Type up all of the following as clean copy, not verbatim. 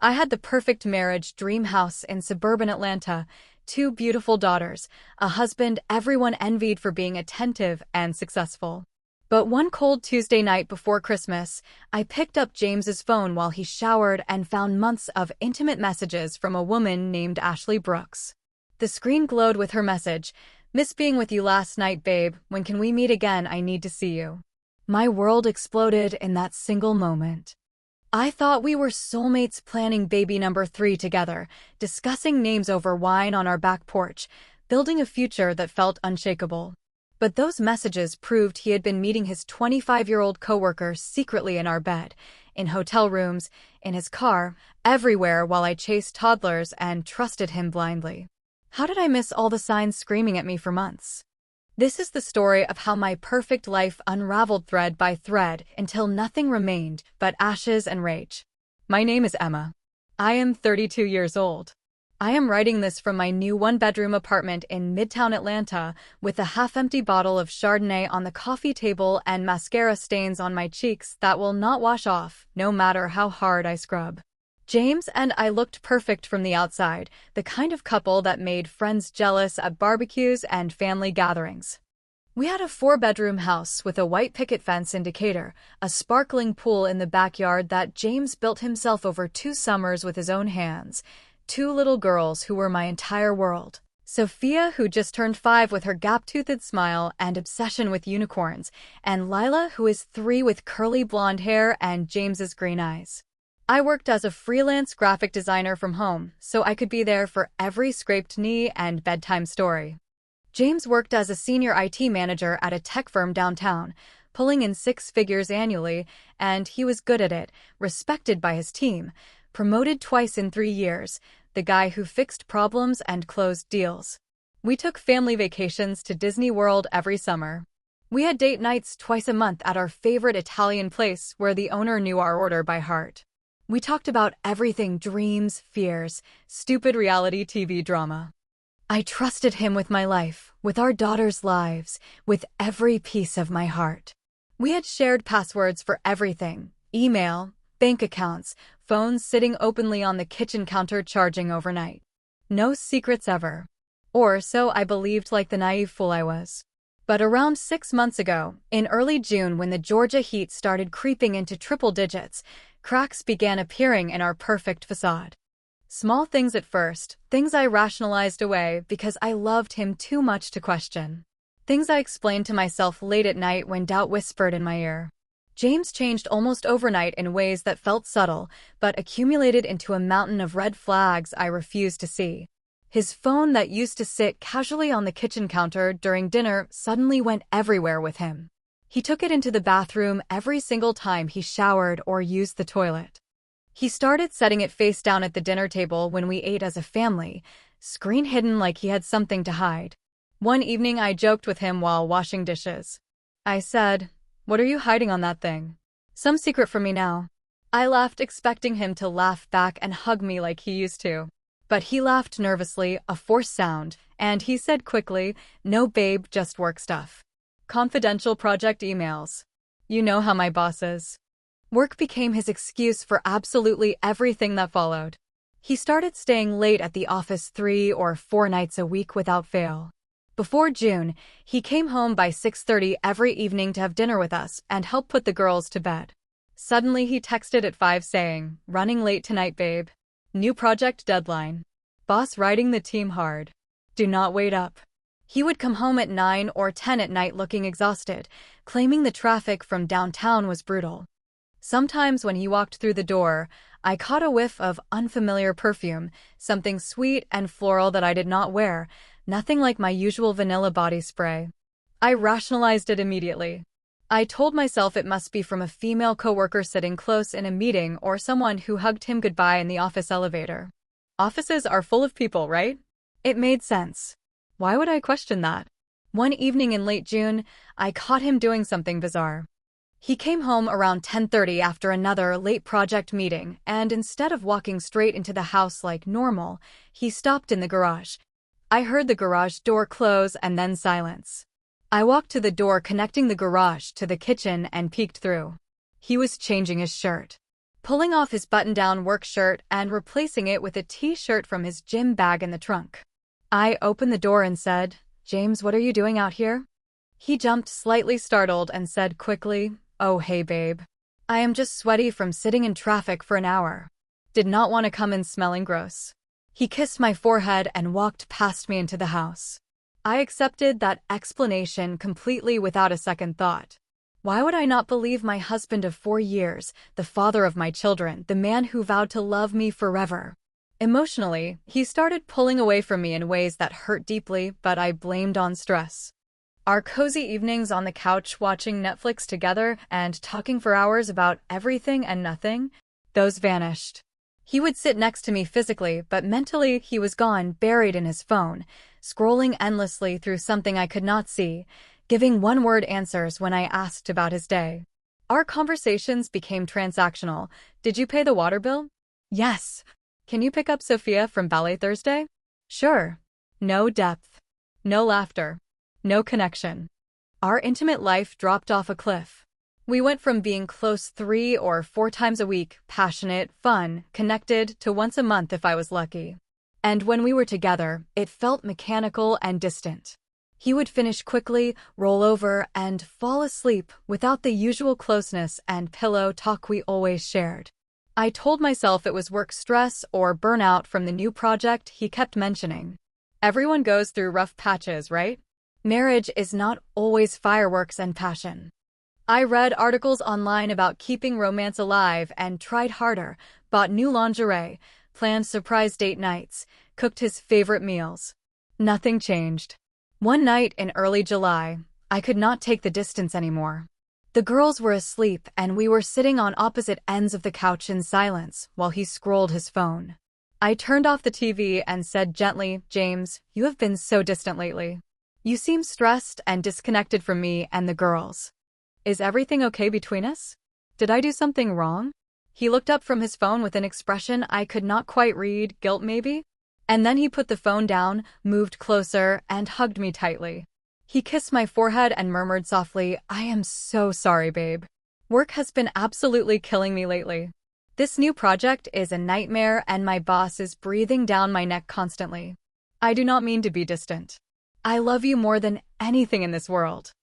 I had the perfect marriage, dream house in suburban Atlanta, two beautiful daughters, a husband everyone envied for being attentive and successful. But one cold Tuesday night before Christmas, I picked up James's phone while he showered and found months of intimate messages from a woman named Ashley Brooks. The screen glowed with her message, "Miss being with you last night, babe. When can we meet again? I need to see you." My world exploded in that single moment. I thought we were soulmates planning baby number 3 together, discussing names over wine on our back porch, building a future that felt unshakable. But those messages proved he had been meeting his 25-year-old coworker secretly in our bed, in hotel rooms, in his car, everywhere while I chased toddlers and trusted him blindly. How did I miss all the signs screaming at me for months? This is the story of how my perfect life unraveled thread by thread until nothing remained but ashes and rage. My name is Emma. I am 32 years old. I am writing this from my new one-bedroom apartment in Midtown Atlanta with a half-empty bottle of Chardonnay on the coffee table and mascara stains on my cheeks that will not wash off, no matter how hard I scrub. James and I looked perfect from the outside, the kind of couple that made friends jealous at barbecues and family gatherings. We had a 4-bedroom house with a white picket fence in Decatur, a sparkling pool in the backyard that James built himself over 2 summers with his own hands, 2 little girls who were my entire world. Sophia, who just turned 5 with her gap-toothed smile and obsession with unicorns, and Lila, who is 3 with curly blonde hair and James's green eyes. I worked as a freelance graphic designer from home, so I could be there for every scraped knee and bedtime story. James worked as a senior IT manager at a tech firm downtown, pulling in 6 figures annually, and he was good at it, respected by his team, promoted twice in 3 years, the guy who fixed problems and closed deals. We took family vacations to Disney World every summer. We had date nights twice a month at our favorite Italian place where the owner knew our order by heart. We talked about everything: dreams, fears, stupid reality TV drama. I trusted him with my life, with our daughters' lives, with every piece of my heart. We had shared passwords for everything: email, bank accounts, phones sitting openly on the kitchen counter charging overnight. No secrets ever. Or so I believed, like the naive fool I was. But around 6 months ago, in early June when the Georgia heat started creeping into triple digits, cracks began appearing in our perfect facade. Small things at first, things I rationalized away because I loved him too much to question. Things I explained to myself late at night when doubt whispered in my ear. James changed almost overnight in ways that felt subtle, but accumulated into a mountain of red flags I refused to see. His phone that used to sit casually on the kitchen counter during dinner suddenly went everywhere with him. He took it into the bathroom every single time he showered or used the toilet. He started setting it face down at the dinner table when we ate as a family, screen hidden like he had something to hide. One evening I joked with him while washing dishes. I said, "What are you hiding on that thing? Some secret from me now?" I laughed, expecting him to laugh back and hug me like he used to. But he laughed nervously, a forced sound, and he said quickly, "No babe, just work stuff. Confidential project emails. You know how my boss is." Work became his excuse for absolutely everything that followed. He started staying late at the office 3 or 4 nights a week without fail. Before June, he came home by 6:30 every evening to have dinner with us and help put the girls to bed. Suddenly he texted at 5 saying, "Running late tonight, babe. New project deadline. Boss riding the team hard. Do not wait up." He would come home at 9 or 10 at night looking exhausted, claiming the traffic from downtown was brutal. Sometimes when he walked through the door, I caught a whiff of unfamiliar perfume, something sweet and floral that I did not wear, nothing like my usual vanilla body spray. I rationalized it immediately. I told myself it must be from a female coworker sitting close in a meeting or someone who hugged him goodbye in the office elevator. Offices are full of people, right? It made sense. Why would I question that? One evening in late June, I caught him doing something bizarre. He came home around 10:30 after another late project meeting, and instead of walking straight into the house like normal, he stopped in the garage. I heard the garage door close and then silence. I walked to the door connecting the garage to the kitchen and peeked through. He was changing his shirt. pulling off his button-down work shirt and replacing it with a t-shirt from his gym bag in the trunk. I opened the door and said, "James, what are you doing out here?" He jumped, slightly startled, and said quickly, "Oh, hey, babe. I am just sweaty from sitting in traffic for an hour. Did not want to come in smelling gross." He kissed my forehead and walked past me into the house. I accepted that explanation completely without a second thought. Why would I not believe my husband of 4 years, the father of my children, the man who vowed to love me forever? Emotionally, he started pulling away from me in ways that hurt deeply, but I blamed on stress. Our cozy evenings on the couch watching Netflix together and talking for hours about everything and nothing, those vanished. He would sit next to me physically, but mentally he was gone, buried in his phone, scrolling endlessly through something I could not see, giving one-word answers when I asked about his day. Our conversations became transactional. "Did you pay the water bill?" "Yes." "Can you pick up Sophia from ballet Thursday?" "Sure." No depth. No laughter. No connection. Our intimate life dropped off a cliff. We went from being close 3 or 4 times a week, passionate, fun, connected, to once a month if I was lucky. And when we were together, it felt mechanical and distant. He would finish quickly, roll over, and fall asleep without the usual closeness and pillow talk we always shared. I told myself it was work stress or burnout from the new project he kept mentioning. Everyone goes through rough patches, right? Marriage is not always fireworks and passion. I read articles online about keeping romance alive and tried harder, bought new lingerie, planned surprise date nights, cooked his favorite meals. Nothing changed. One night in early July, I could not take the distance anymore. The girls were asleep and we were sitting on opposite ends of the couch in silence while he scrolled his phone. I turned off the TV and said gently, "James, you have been so distant lately. You seem stressed and disconnected from me and the girls. Is everything okay between us? Did I do something wrong?" He looked up from his phone with an expression I could not quite read, guilt maybe? And then he put the phone down, moved closer, and hugged me tightly. He kissed my forehead and murmured softly, "I am so sorry, babe. Work has been absolutely killing me lately. This new project is a nightmare and my boss is breathing down my neck constantly. I do not mean to be distant. I love you more than anything in this world.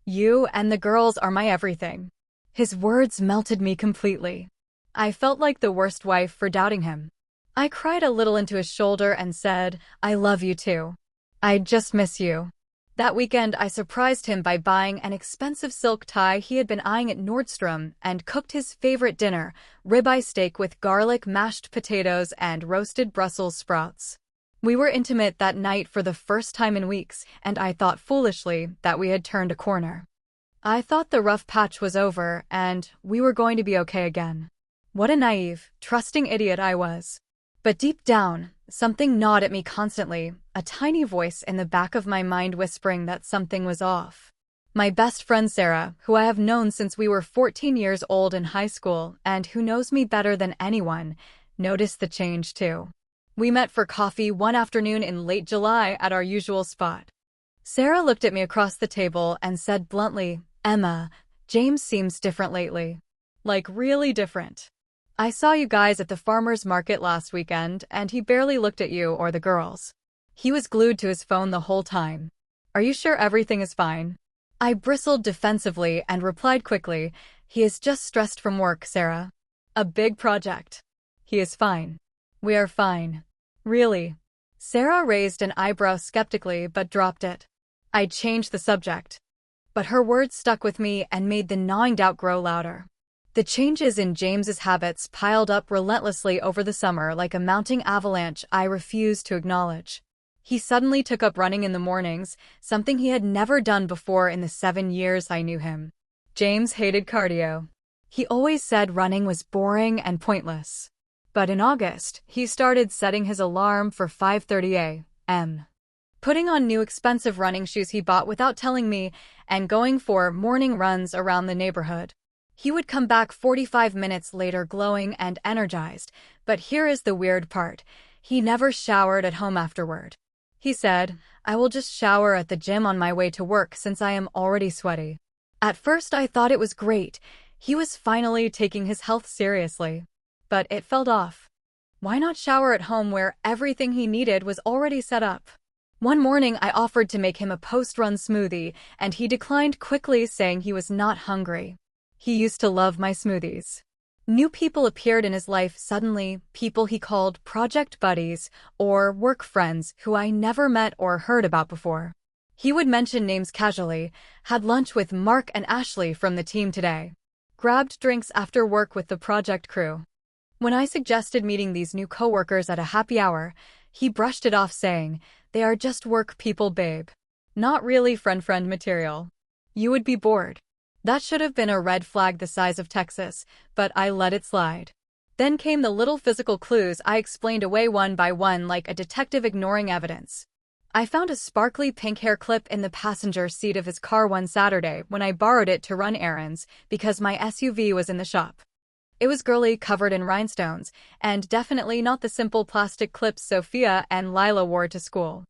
You and the girls are my everything." His words melted me completely. I felt like the worst wife for doubting him. I cried a little into his shoulder and said, "I love you too. I just miss you." That weekend, I surprised him by buying an expensive silk tie he had been eyeing at Nordstrom and cooked his favorite dinner, ribeye steak with garlic, mashed potatoes, and roasted Brussels sprouts. We were intimate that night for the first time in weeks, and I thought foolishly that we had turned a corner. I thought the rough patch was over and we were going to be okay again. What a naive, trusting idiot I was. But deep down, something gnawed at me constantly, a tiny voice in the back of my mind whispering that something was off. My best friend Sarah, who I have known since we were 14 years old in high school and who knows me better than anyone, noticed the change too. We met for coffee one afternoon in late July at our usual spot. Sarah looked at me across the table and said bluntly, "Emma, James seems different lately. Like really different. I saw you guys at the farmer's market last weekend and he barely looked at you or the girls. He was glued to his phone the whole time. Are you sure everything is fine?" I bristled defensively and replied quickly, "He is just stressed from work, Sarah. A big project. He is fine. We are fine." "Really?" Sarah raised an eyebrow skeptically but dropped it. I changed the subject. But her words stuck with me and made the gnawing doubt grow louder. The changes in James's habits piled up relentlessly over the summer like a mounting avalanche I refused to acknowledge. He suddenly took up running in the mornings, something he had never done before in the 7 years I knew him. James hated cardio. He always said running was boring and pointless. But in August, he started setting his alarm for 5:30 a.m. Putting on new expensive running shoes he bought without telling me, and going for morning runs around the neighborhood. He would come back 45 minutes later glowing and energized, but here is the weird part. He never showered at home afterward. He said, "I will just shower at the gym on my way to work since I am already sweaty." At first I thought it was great. He was finally taking his health seriously. but it felt off. Why not shower at home where everything he needed was already set up? One morning, I offered to make him a post-run smoothie, and he declined quickly, saying he was not hungry. He used to love my smoothies. New people appeared in his life suddenly, people he called project buddies or work friends who I never met or heard about before. He would mention names casually, had lunch with Mark and Ashley from the team today, grabbed drinks after work with the project crew. When I suggested meeting these new coworkers at a happy hour, he brushed it off saying, "They are just work people, babe. Not really friend material. You would be bored." That should have been a red flag the size of Texas, but I let it slide. Then came the little physical clues I explained away one by one like a detective ignoring evidence. I found a sparkly pink hair clip in the passenger seat of his car one Saturday when I borrowed it to run errands because my SUV was in the shop. It was girly, covered in rhinestones, and definitely not the simple plastic clips Sophia and Lila wore to school.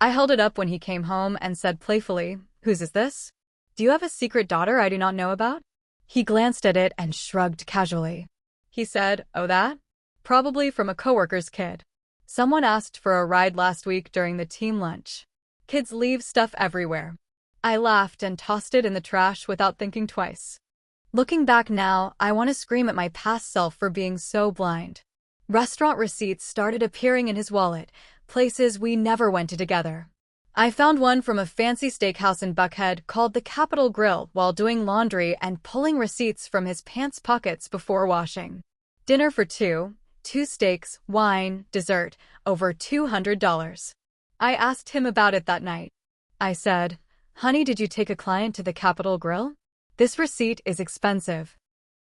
I held it up when he came home and said playfully, "Whose is this? Do you have a secret daughter I do not know about?" He glanced at it and shrugged casually. He said, "Oh, that? Probably from a coworker's kid. Someone asked for a ride last week during the team lunch. Kids leave stuff everywhere." I laughed and tossed it in the trash without thinking twice. Looking back now, I want to scream at my past self for being so blind. Restaurant receipts started appearing in his wallet, places we never went to together. I found one from a fancy steakhouse in Buckhead called the Capitol Grill while doing laundry and pulling receipts from his pants pockets before washing. Dinner for two steaks, wine, dessert, over $200. I asked him about it that night. I said, "Honey, did you take a client to the Capitol Grill? This receipt is expensive."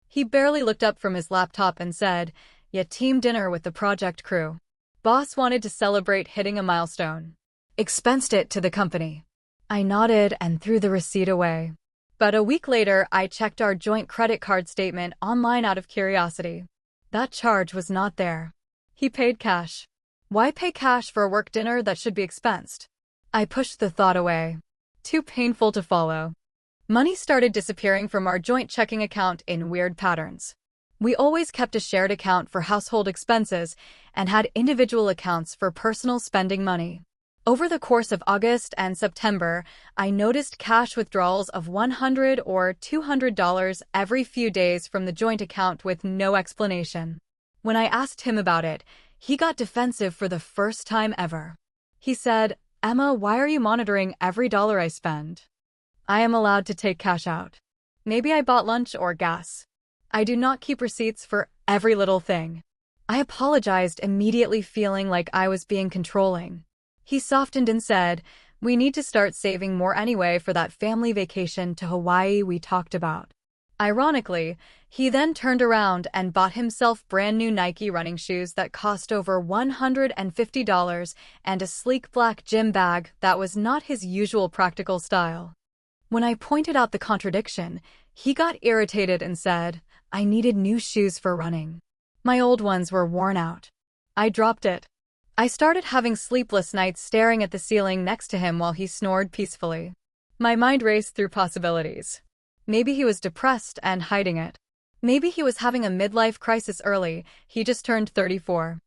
He barely looked up from his laptop and said, "Yeah, team dinner with the project crew. Boss wanted to celebrate hitting a milestone. Expensed it to the company." I nodded and threw the receipt away. But a week later, I checked our joint credit card statement online out of curiosity. That charge was not there. He paid cash. Why pay cash for a work dinner that should be expensed? I pushed the thought away. Too painful to follow. Money started disappearing from our joint checking account in weird patterns. We always kept a shared account for household expenses and had individual accounts for personal spending money. Over the course of August and September, I noticed cash withdrawals of $100 or $200 every few days from the joint account with no explanation. When I asked him about it, he got defensive for the first time ever. He said, "Emma, why are you monitoring every dollar I spend? I am allowed to take cash out. Maybe I bought lunch or gas. I do not keep receipts for every little thing." I apologized, immediately feeling like I was being controlling. He softened and said, "We need to start saving more anyway for that family vacation to Hawaii we talked about." Ironically, he then turned around and bought himself brand new Nike running shoes that cost over $150 and a sleek black gym bag that was not his usual practical style. When I pointed out the contradiction, he got irritated and said, "I needed new shoes for running. My old ones were worn out." I dropped it. I started having sleepless nights staring at the ceiling next to him while he snored peacefully. My mind raced through possibilities. Maybe he was depressed and hiding it. Maybe he was having a midlife crisis early, he just turned 34.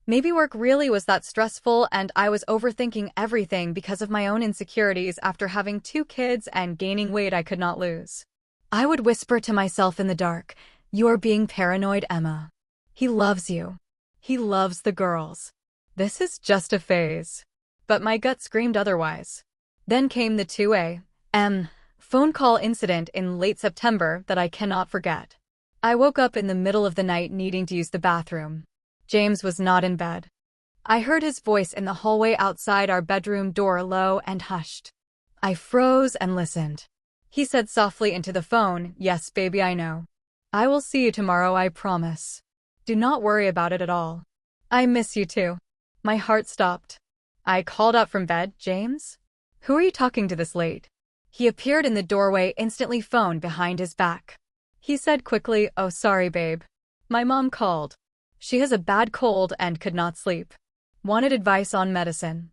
Maybe work really was that stressful and I was overthinking everything because of my own insecurities after having 2 kids and gaining weight I could not lose. I would whisper to myself in the dark, "You are being paranoid, Emma. He loves you. He loves the girls. This is just a phase." But my gut screamed otherwise. Then came the 2 a.m. phone call incident in late September that I cannot forget. I woke up in the middle of the night needing to use the bathroom. James was not in bed. I heard his voice in the hallway outside our bedroom door, low and hushed. I froze and listened. He said softly into the phone, "Yes, baby, I know. I will see you tomorrow, I promise. Do not worry about it at all. I miss you too." My heart stopped. I called out from bed, "James? Who are you talking to this late?" He appeared in the doorway, instantly, phone behind his back. He said quickly, "Oh, sorry, babe. My mom called. She has a bad cold and could not sleep. Wanted advice on medicine."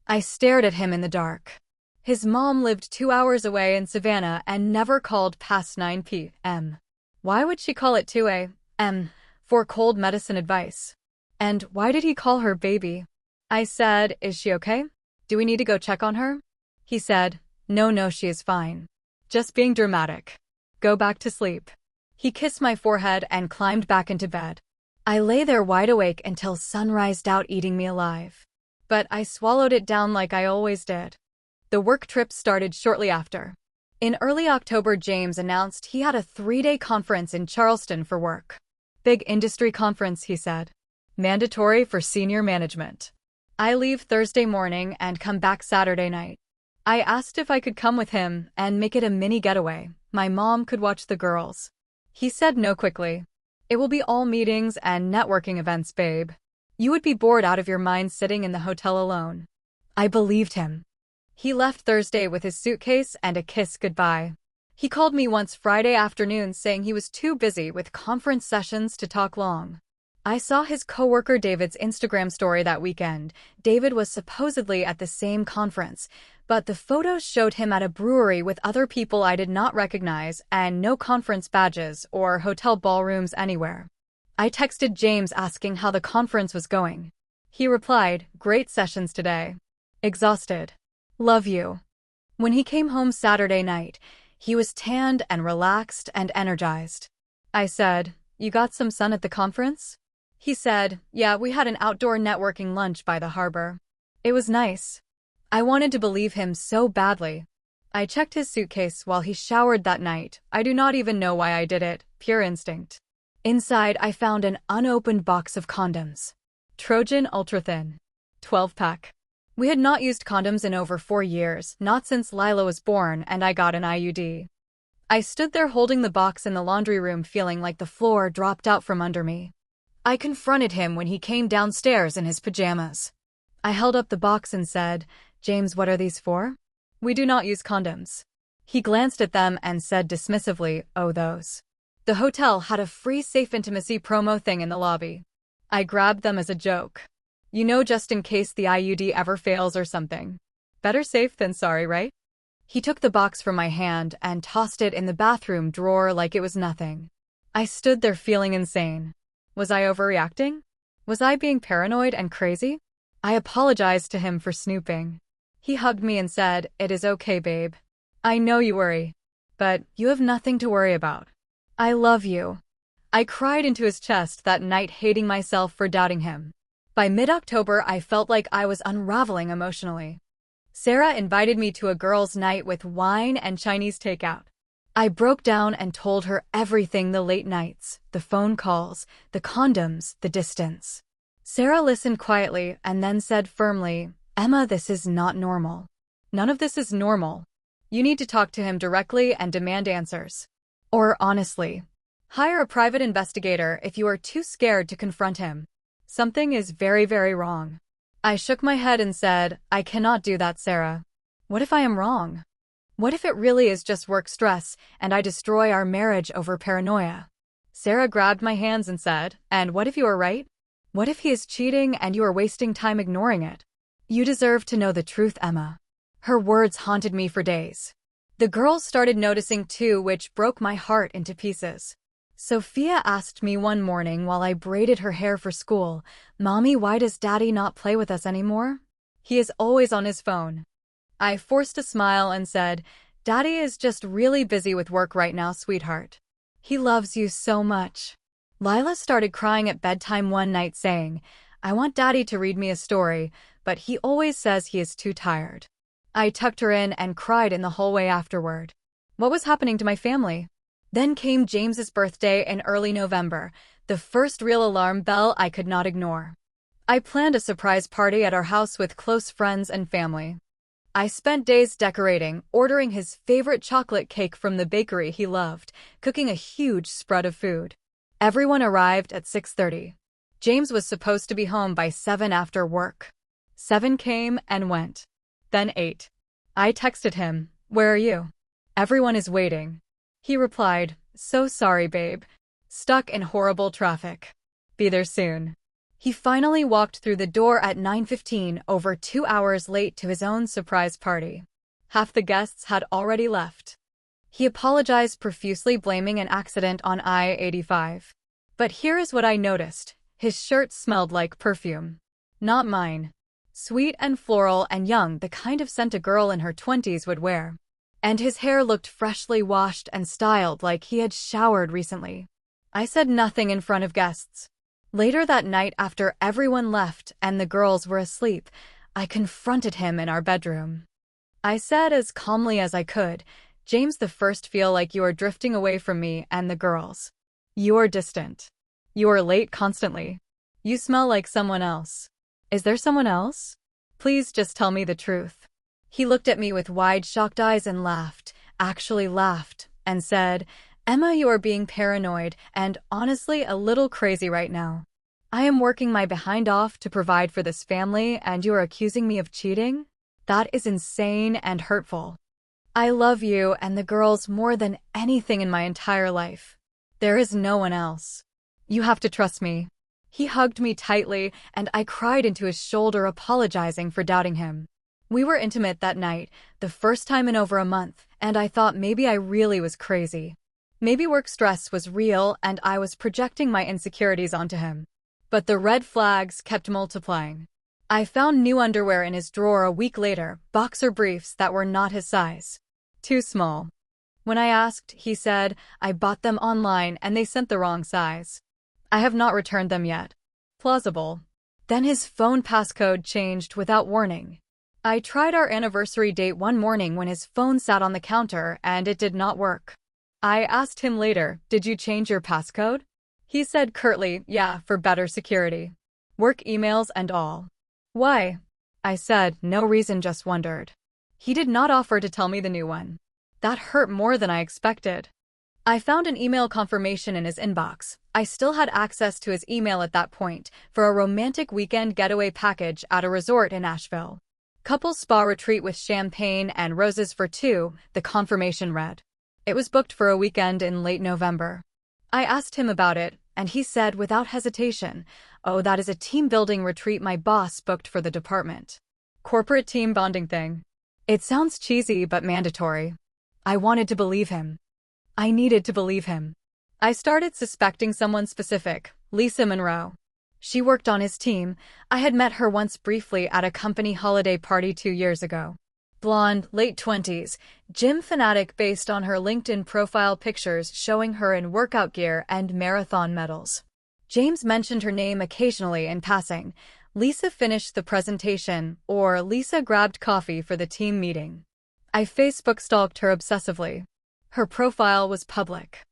I stared at him in the dark. His mom lived 2 hours away in Savannah and never called past 9 p.m. Why would she call at 2 a.m.? for cold medicine advice. And why did he call her baby? I said, is she okay? Do we need to go check on her? He said, no, she is fine. Just being dramatic. Go back to sleep. He kissed my forehead and climbed back into bed. I lay there wide awake until sunrise out eating me alive. But I swallowed it down like I always did. The work trip started shortly after. In early October, James announced he had a 3-day conference in Charleston for work. Big industry conference, he said. Mandatory for senior management. I leave Thursday morning and come back Saturday night. I asked if I could come with him and make it a mini getaway. My mom could watch the girls. He said no quickly. It will be all meetings and networking events, babe. You would be bored out of your mind sitting in the hotel alone. I believed him. He left Thursday with his suitcase and a kiss goodbye. He called me once Friday afternoon saying he was too busy with conference sessions to talk long. I saw his coworker David's Instagram story that weekend. David was supposedly at the same conference, but the photos showed him at a brewery with other people I did not recognize and no conference badges or hotel ballrooms anywhere. I texted James asking how the conference was going. He replied, great sessions today. Exhausted. Love you. When he came home Saturday night, he was tanned and relaxed and energized. I said, you got some sun at the conference? He said, yeah, we had an outdoor networking lunch by the harbor. It was nice. I wanted to believe him so badly. I checked his suitcase while he showered that night. I do not even know why I did it, pure instinct. Inside, I found an unopened box of condoms. Trojan ultra-thin. 12-pack. We had not used condoms in over 4 years, not since Lila was born and I got an IUD. I stood there holding the box in the laundry room feeling like the floor dropped out from under me. I confronted him when he came downstairs in his pajamas. I held up the box and said, James, what are these for? We do not use condoms. He glanced at them and said dismissively, oh, those. The hotel had a free safe intimacy promo thing in the lobby. I grabbed them as a joke. You know, just in case the IUD ever fails or something. Better safe than sorry, right? He took the box from my hand and tossed it in the bathroom drawer like it was nothing. I stood there feeling insane. Was I overreacting? Was I being paranoid and crazy? I apologized to him for snooping. He hugged me and said, it is okay, babe. I know you worry. But you have nothing to worry about. I love you. I cried into his chest that night, hating myself for doubting him. By mid-October, I felt like I was unraveling emotionally. Sarah invited me to a girls' night with wine and Chinese takeout. I broke down and told her everything: the late nights, the phone calls, the condoms, the distance. Sarah listened quietly and then said firmly, Emma, this is not normal. None of this is normal. You need to talk to him directly and demand answers. Or honestly, hire a private investigator if you are too scared to confront him. Something is very, very wrong. I shook my head and said, I cannot do that, Sarah. What if I am wrong? What if it really is just work stress and I destroy our marriage over paranoia? Sarah grabbed my hands and said, and what if you are right? What if he is cheating and you are wasting time ignoring it? You deserve to know the truth, Emma. Her words haunted me for days. The girls started noticing too, which broke my heart into pieces. Sophia asked me one morning while I braided her hair for school, Mommy, why does Daddy not play with us anymore? He is always on his phone. I forced a smile and said, Daddy is just really busy with work right now, sweetheart. He loves you so much. Lila started crying at bedtime one night saying, I want Daddy to read me a story, but he always says he is too tired. I tucked her in and cried in the hallway afterward. What was happening to my family? Then came James's birthday in early November, the first real alarm bell I could not ignore. I planned a surprise party at our house with close friends and family. I spent days decorating, ordering his favorite chocolate cake from the bakery he loved, cooking a huge spread of food. Everyone arrived at 6:30. James was supposed to be home by 7 after work. 7 came and went. Then 8. I texted him, where are you? Everyone is waiting. He replied, so sorry, babe. Stuck in horrible traffic. Be there soon. He finally walked through the door at 9:15, over 2 hours late to his own surprise party. Half the guests had already left. He apologized profusely, blaming an accident on I-85. But here is what I noticed. His shirt smelled like perfume. Not mine. Sweet and floral and young, the kind of scent a girl in her 20s would wear. And his hair looked freshly washed and styled like he had showered recently. I said nothing in front of guests. Later that night, after everyone left and the girls were asleep, I confronted him in our bedroom. I said as calmly as I could, "James, the first feel like you are drifting away from me and the girls. You are distant. You are late constantly. You smell like someone else. Is there someone else? Please just tell me the truth." He looked at me with wide, shocked eyes and laughed, actually laughed, and said, "Emma, you are being paranoid and honestly a little crazy right now. I am working my behind off to provide for this family and you are accusing me of cheating? That is insane and hurtful. I love you and the girls more than anything in my entire life. There is no one else. You have to trust me." He hugged me tightly and I cried into his shoulder, apologizing for doubting him. We were intimate that night, the first time in over a month, and I thought maybe I really was crazy. Maybe work stress was real and I was projecting my insecurities onto him. But the red flags kept multiplying. I found new underwear in his drawer a week later, boxer briefs that were not his size. Too small. When I asked, he said, "I bought them online and they sent the wrong size. I have not returned them yet." Plausible. Then his phone passcode changed without warning. I tried our anniversary date one morning when his phone sat on the counter and it did not work. I asked him later, "Did you change your passcode?" He said curtly, "Yeah, for better security. Work emails and all." "Why?" I said, "No reason, just wondered." He did not offer to tell me the new one. That hurt more than I expected. I found an email confirmation in his inbox. I still had access to his email at that point for a romantic weekend getaway package at a resort in Asheville. Couple spa retreat with champagne and roses for two, the confirmation read. It was booked for a weekend in late November. I asked him about it, and he said without hesitation, "Oh, that is a team-building retreat my boss booked for the department. Corporate team bonding thing." It sounds cheesy but mandatory. I wanted to believe him. I needed to believe him. I started suspecting someone specific, Lisa Monroe. She worked on his team. I had met her once briefly at a company holiday party 2 years ago. Blonde, late 20s, gym fanatic based on her LinkedIn profile pictures showing her in workout gear and marathon medals. James mentioned her name occasionally in passing. Lisa finished the presentation, or Lisa grabbed coffee for the team meeting. I Facebook stalked her obsessively. Her profile was public.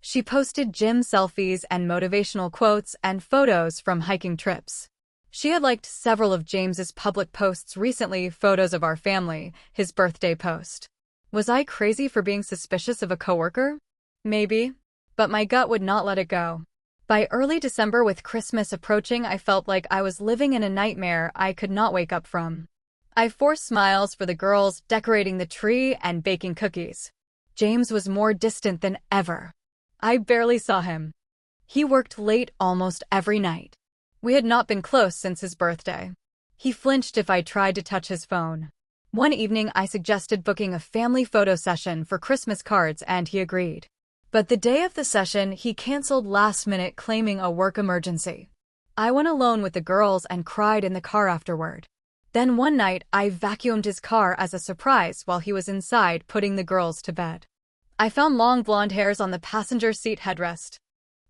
She posted gym selfies and motivational quotes and photos from hiking trips. She had liked several of James's public posts recently, photos of our family, his birthday post. Was I crazy for being suspicious of a coworker? Maybe. But my gut would not let it go. By early December, with Christmas approaching, I felt like I was living in a nightmare I could not wake up from. I forced smiles for the girls, decorating the tree and baking cookies. James was more distant than ever. I barely saw him. He worked late almost every night. We had not been close since his birthday. He flinched if I tried to touch his phone. One evening, I suggested booking a family photo session for Christmas cards and he agreed. But the day of the session, he canceled last minute, claiming a work emergency. I went alone with the girls and cried in the car afterward. Then one night, I vacuumed his car as a surprise while he was inside putting the girls to bed. I found long blonde hairs on the passenger seat headrest.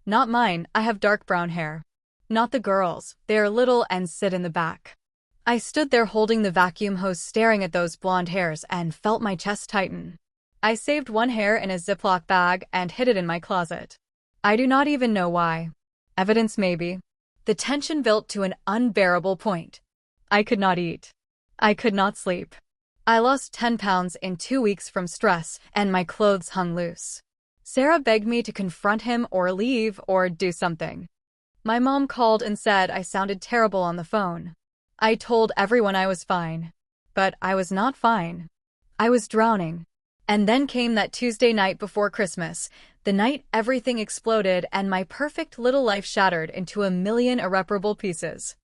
Not mine, I have dark brown hair. Not the girls, they are little and sit in the back. I stood there holding the vacuum hose, staring at those blonde hairs, and felt my chest tighten. I saved one hair in a Ziploc bag and hid it in my closet. I do not even know why. Evidence maybe. The tension built to an unbearable point. I could not eat. I could not sleep. I lost 10 pounds in 2 weeks from stress, and my clothes hung loose. Sarah begged me to confront him or leave or do something. My mom called and said I sounded terrible on the phone. I told everyone I was fine. But I was not fine. I was drowning. And then came that Tuesday night before Christmas, the night everything exploded and my perfect little life shattered into a million irreparable pieces.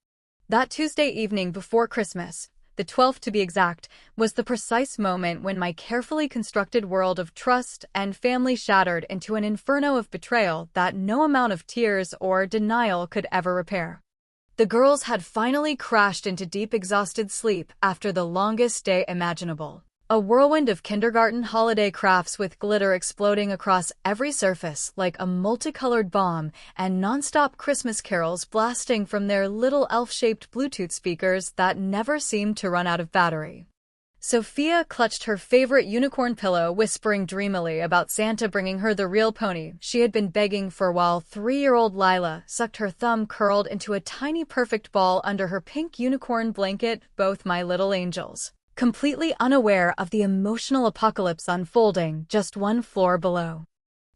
That Tuesday evening before Christmas, the 12th to be exact, was the precise moment when my carefully constructed world of trust and family shattered into an inferno of betrayal that no amount of tears or denial could ever repair. The girls had finally crashed into deep, exhausted sleep after the longest day imaginable. A whirlwind of kindergarten holiday crafts with glitter exploding across every surface like a multicolored bomb, and nonstop Christmas carols blasting from their little elf-shaped Bluetooth speakers that never seemed to run out of battery. Sophia clutched her favorite unicorn pillow, whispering dreamily about Santa bringing her the real pony she had been begging for, while 3-year-old Lila sucked her thumb curled into a tiny perfect ball under her pink unicorn blanket, both my little angels, completely unaware of the emotional apocalypse unfolding just one floor below.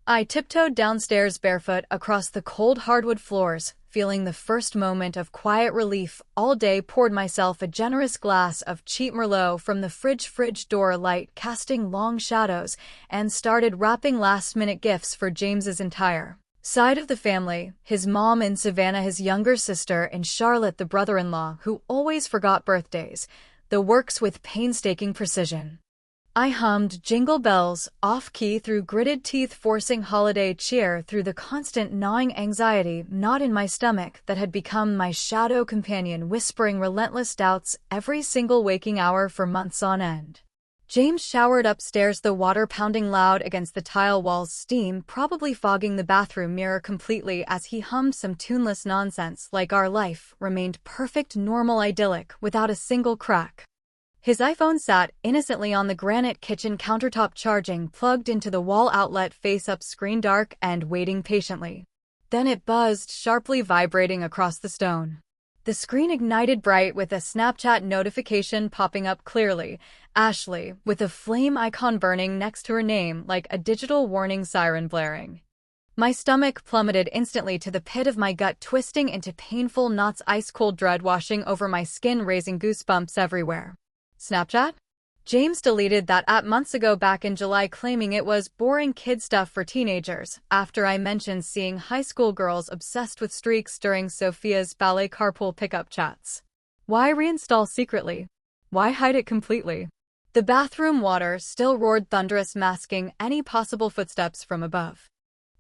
I tiptoed downstairs barefoot across the cold hardwood floors, feeling the first moment of quiet relief all day, poured myself a generous glass of cheap Merlot from the fridge door light casting long shadows, and started wrapping last-minute gifts for James's entire side of the family, his mom in Savannah, his younger sister in Charlotte, the brother-in-law who always forgot birthdays, the works with painstaking precision. I hummed Jingle Bells off-key through gritted teeth, forcing holiday cheer through the constant gnawing anxiety knot in my stomach that had become my shadow companion, whispering relentless doubts every single waking hour for months on end. James showered upstairs, the water pounding loud against the tile walls, steam probably fogging the bathroom mirror completely as he hummed some tuneless nonsense like our life remained perfect, normal, idyllic, without a single crack. His iPhone sat innocently on the granite kitchen countertop, charging, plugged into the wall outlet, face up, screen dark and waiting patiently. Then it buzzed, sharply vibrating across the stone. The screen ignited bright with a Snapchat notification popping up clearly. Ashley, with a flame icon burning next to her name like a digital warning siren blaring. My stomach plummeted instantly to the pit of my gut, twisting into painful knots, ice-cold dread washing over my skin, raising goosebumps everywhere. Snapchat? James deleted that app months ago, back in July, claiming it was boring kid stuff for teenagers, after I mentioned seeing high school girls obsessed with streaks during Sophia's ballet carpool pickup chats. Why reinstall secretly? Why hide it completely? The bathroom water still roared thunderous, masking any possible footsteps from above.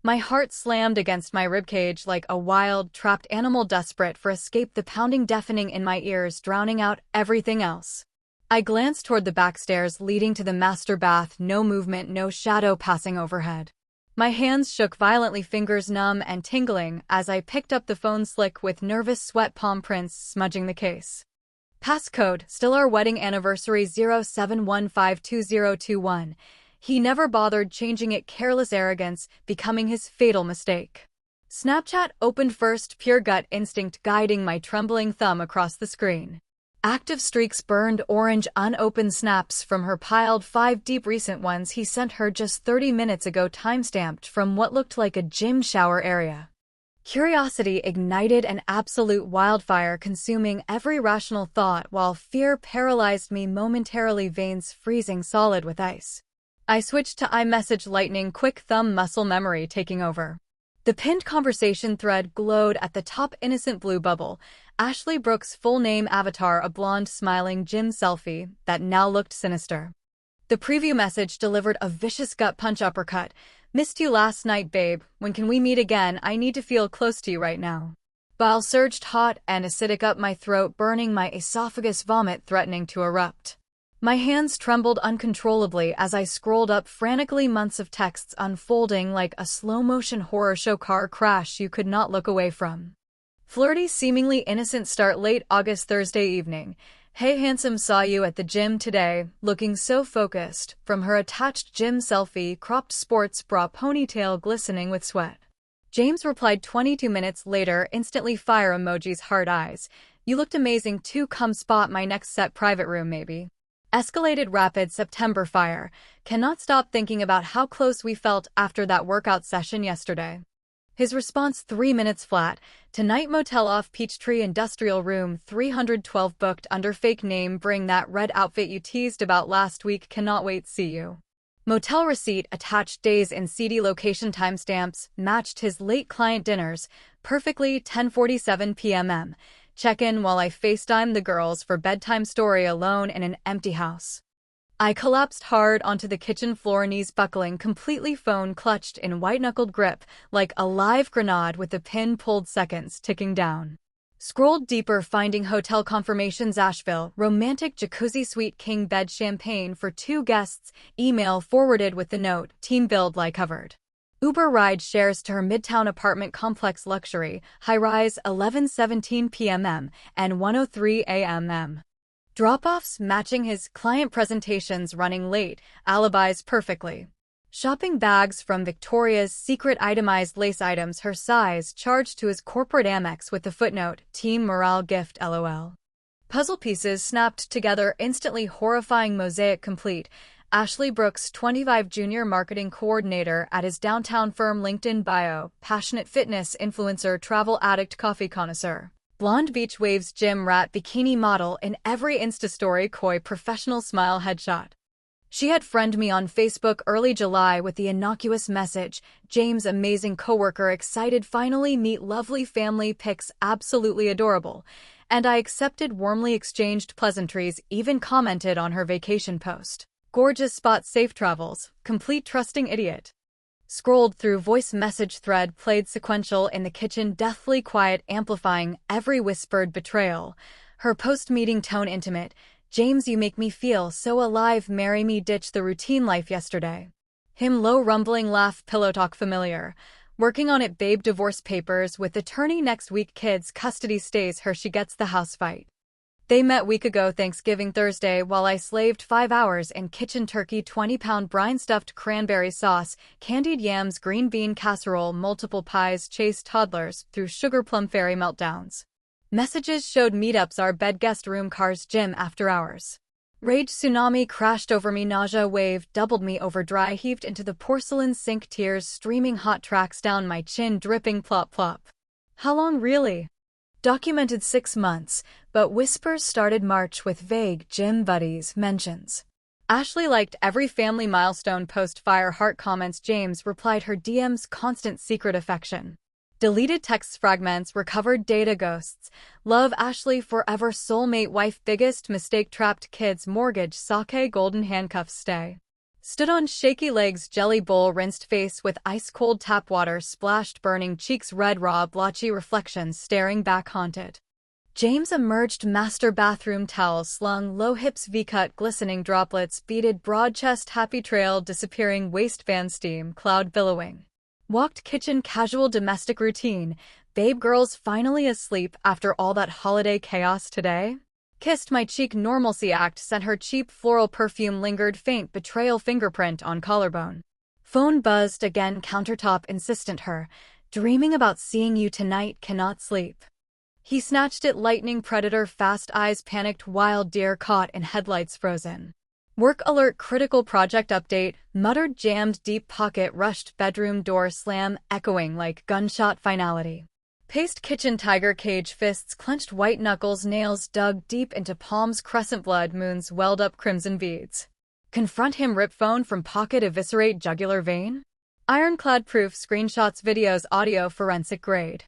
My heart slammed against my ribcage like a wild, trapped animal desperate for escape, the pounding deafening in my ears, drowning out everything else. I glanced toward the back stairs leading to the master bath, no movement, no shadow passing overhead. My hands shook violently, fingers numb and tingling, as I picked up the phone, slick with nervous sweat, palm prints smudging the case. Passcode, still our wedding anniversary, 07152021. He never bothered changing it, careless arrogance becoming his fatal mistake. Snapchat opened first, pure gut instinct guiding my trembling thumb across the screen. Active streaks, burned orange, unopened snaps from her piled 5 deep, recent ones he sent her just 30 minutes ago, timestamped from what looked like a gym shower area. Curiosity ignited an absolute wildfire, consuming every rational thought, while fear paralyzed me momentarily, veins freezing solid with ice. I switched to iMessage, lightning quick, thumb muscle memory taking over. The pinned conversation thread glowed at the top, innocent blue bubble. Ashley Brooks' full name, avatar, a blonde smiling gym selfie that now looked sinister. The preview message delivered a vicious gut punch uppercut. Missed you last night, babe. When can we meet again? I need to feel close to you right now. Bile surged hot and acidic up my throat, burning my esophagus, vomit threatening to erupt. My hands trembled uncontrollably as I scrolled up frantically, months of texts unfolding like a slow-motion horror show car crash you could not look away from. Flirty, seemingly innocent start, late August, Thursday evening. Hey handsome, saw you at the gym today, looking so focused, from her attached gym selfie, cropped sports bra, ponytail glistening with sweat. James replied 22 minutes later, instantly fire emojis, heart eyes. You looked amazing too, come spot my next set, private room maybe. Escalated rapid, September fire. Cannot stop thinking about how close we felt after that workout session yesterday. His response 3 minutes flat. Tonight, motel off Peachtree, industrial room 312, booked under fake name, bring that red outfit you teased about last week, cannot wait, see you. Motel receipt attached, days in seedy location, timestamps matched his late client dinners perfectly, 10:47 p.m. Check in while I FaceTime the girls for bedtime story alone in an empty house. I collapsed hard onto the kitchen floor, knees buckling, completely phone clutched in white-knuckled grip, like a live grenade with the pin pulled, seconds ticking down. Scrolled deeper, finding hotel confirmations: Asheville, romantic jacuzzi suite, king bed, champagne for 2 guests, email forwarded with the note, team build like covered. Uber ride shares to her midtown apartment complex, luxury, high-rise, 11:17 p.m. and 1:03 a.m. Drop-offs matching his client presentations, running late, alibis perfectly. Shopping bags from Victoria's Secret, itemized lace items her size, charged to his corporate Amex with the footnote, team morale gift LOL. Puzzle pieces snapped together instantly, horrifying mosaic complete. Ashley Brooks, 25, junior marketing coordinator at his downtown firm. LinkedIn bio, passionate fitness influencer, travel addict, coffee connoisseur. Blonde beach waves, gym rat, bikini model in every Insta story, coy professional smile headshot. She had friended me on Facebook early July with the innocuous message, James amazing coworker, excited, finally meet, lovely family pics, absolutely adorable. And I accepted, warmly exchanged pleasantries, even commented on her vacation post. Gorgeous spot, safe travels, complete trusting idiot. Scrolled through voice message thread, played sequential in the kitchen, deathly quiet, amplifying every whispered betrayal. Her post-meeting tone intimate, James you make me feel so alive, marry me, ditch the routine life yesterday. Him low rumbling laugh, pillow talk familiar. Working on it babe, divorce papers with attorney next week, kids custody stays her, she gets the house fight. They met week ago Thanksgiving Thursday while I slaved 5 hours in kitchen, turkey 20-pound brine, stuffed cranberry sauce, candied yams, green bean casserole, multiple pies, chased toddlers through sugar plum fairy meltdowns. Messages showed meetups, our bed, guest room, cars, gym, after hours. Rage tsunami crashed over me, nausea wave doubled me over, dry heaved into the porcelain sink, tears streaming, hot tracks down my chin, dripping, plop plop. How long really? Documented 6 months, but whispers started March with vague gym buddies mentions. Ashley liked every family milestone post, fire heart comments. James replied her DMs, constant secret affection. Deleted texts, fragments, recovered data, ghosts. Love Ashley forever, soulmate, wife, biggest mistake, trapped kids, mortgage, sake, golden handcuffs, stay. Stood on shaky legs, jelly bowl, rinsed face with ice-cold tap water, splashed, burning cheeks, red, raw, blotchy reflections, staring back, haunted. James emerged, master bathroom towel slung, low hips, V-cut, glistening droplets, beaded, broad chest, happy trail, disappearing waistband, steam, cloud billowing. Walked kitchen, casual domestic routine, babe girls finally asleep after all that holiday chaos today? Kissed my cheek, normalcy act, sent her cheap floral perfume, lingered, faint betrayal, fingerprint on collarbone. Phone buzzed again, countertop, insistent her, dreaming about seeing you tonight, cannot sleep. He snatched it, lightning predator, fast eyes, panicked, wild deer caught in headlights, frozen. Work alert, critical project update, muttered, jammed deep pocket, rushed bedroom door slam, echoing like gunshot finality. Paced kitchen, tiger cage, fists clenched, white knuckles, nails dug deep into palms, crescent blood moons welled up, crimson beads. Confront him, rip phone from pocket, eviscerate jugular vein? Ironclad proof, screenshots, videos, audio, forensic grade.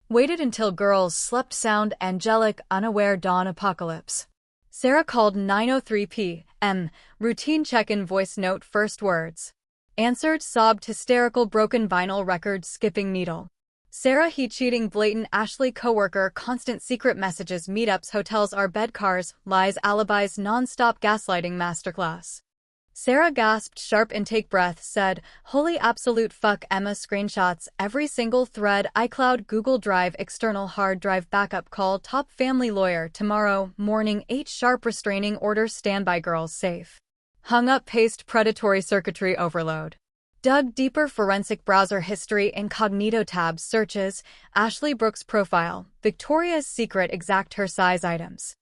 Waited until girls slept, sound angelic, unaware, dawn apocalypse. Sarah called 9:03 p.m. Routine check-in, voice note, first words. Answered, sobbed, hysterical, broken vinyl record, skipping needle. Sarah, he cheating, blatant. Ashley, coworker, constant secret messages, meetups, hotels, our bed, cars, lies, alibis, non-stop gaslighting masterclass. Sarah gasped, sharp intake breath, said, holy absolute fuck, Emma, screenshots, every single thread, iCloud, Google Drive, external hard drive, backup call, top family lawyer, tomorrow morning, 8 sharp, restraining order, standby, girls safe. Hung up, paste, predatory circuitry overload. Dug deeper, forensic browser history, incognito tabs, searches, Ashley Brooks profile, Victoria's Secret exact her size items.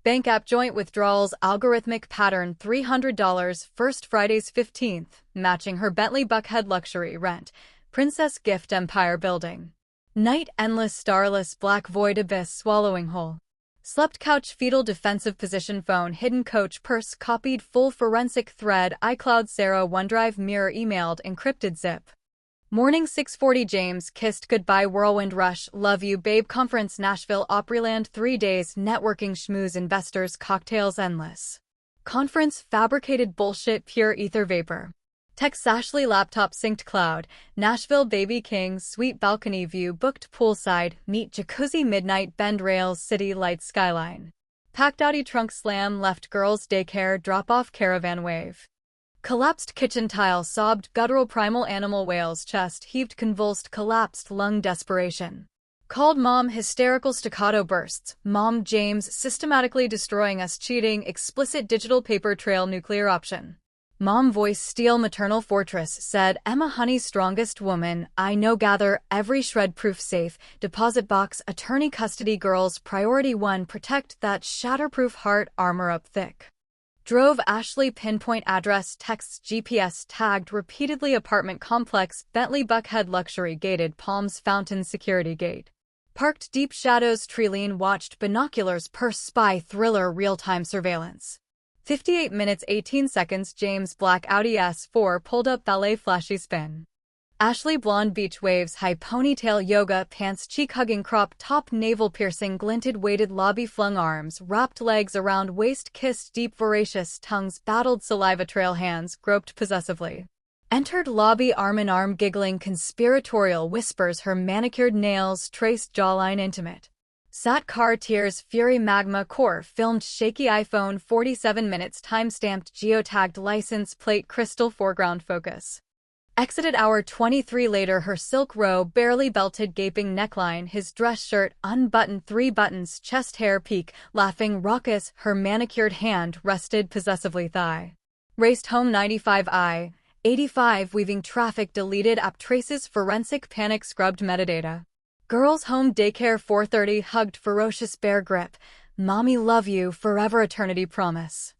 Bank app, joint withdrawals, algorithmic pattern, $300, first Friday's 15th, matching her Bentley, Buckhead luxury rent, princess gift, empire building. Night, endless, starless, black void, abyss, swallowing whole. Slept couch, fetal defensive position, phone, hidden coach, purse, copied, full forensic thread, iCloud, Sarah, OneDrive, mirror, emailed, encrypted zip. Morning 6:40 James kissed goodbye whirlwind rush love you babe conference Nashville Opryland 3 days networking schmooze investors cocktails endless. Conference fabricated bullshit pure ether vapor. Text Ashley laptop synced cloud, Nashville baby kings sweet balcony view booked poolside, meet jacuzzi midnight bend rails city light skyline. Packed Audi trunk slam left girls daycare drop off caravan wave. Collapsed kitchen tile sobbed guttural primal animal wails chest heaved convulsed collapsed lung desperation. Called mom hysterical staccato bursts, mom James systematically destroying us cheating explicit digital paper trail nuclear option. Mom voice steel maternal fortress said Emma honey's strongest woman I know gather every shred proof safe deposit box attorney custody girls priority 1 protect that shatterproof heart armor up thick. Drove Ashley pinpoint address texts GPS tagged repeatedly apartment complex Bentley Buckhead luxury gated Palms Fountain security gate. Parked deep shadows Treeline watched binoculars purse spy thriller real-time surveillance. 58 minutes 18 seconds James Black Audi S4 pulled up ballet flashy spin. Ashley blonde beach waves high ponytail yoga pants cheek hugging crop top navel piercing glinted weighted lobby flung arms wrapped legs around waist kissed deep voracious tongues battled saliva trail hands groped possessively. Entered lobby arm in arm giggling conspiratorial whispers her manicured nails traced jawline intimate. Sat car tears fury magma core filmed shaky iPhone 47 minutes timestamped geotagged license plate crystal foreground focus. Exited hour 23 later her silk robe barely belted gaping neckline his dress shirt unbuttoned 3 buttons chest hair peak laughing raucous her manicured hand rested possessively thigh. Raced home 95 85 weaving traffic deleted app traces forensic panic scrubbed metadata. Girls home daycare 4:30 hugged ferocious bear grip mommy love you forever eternity promise.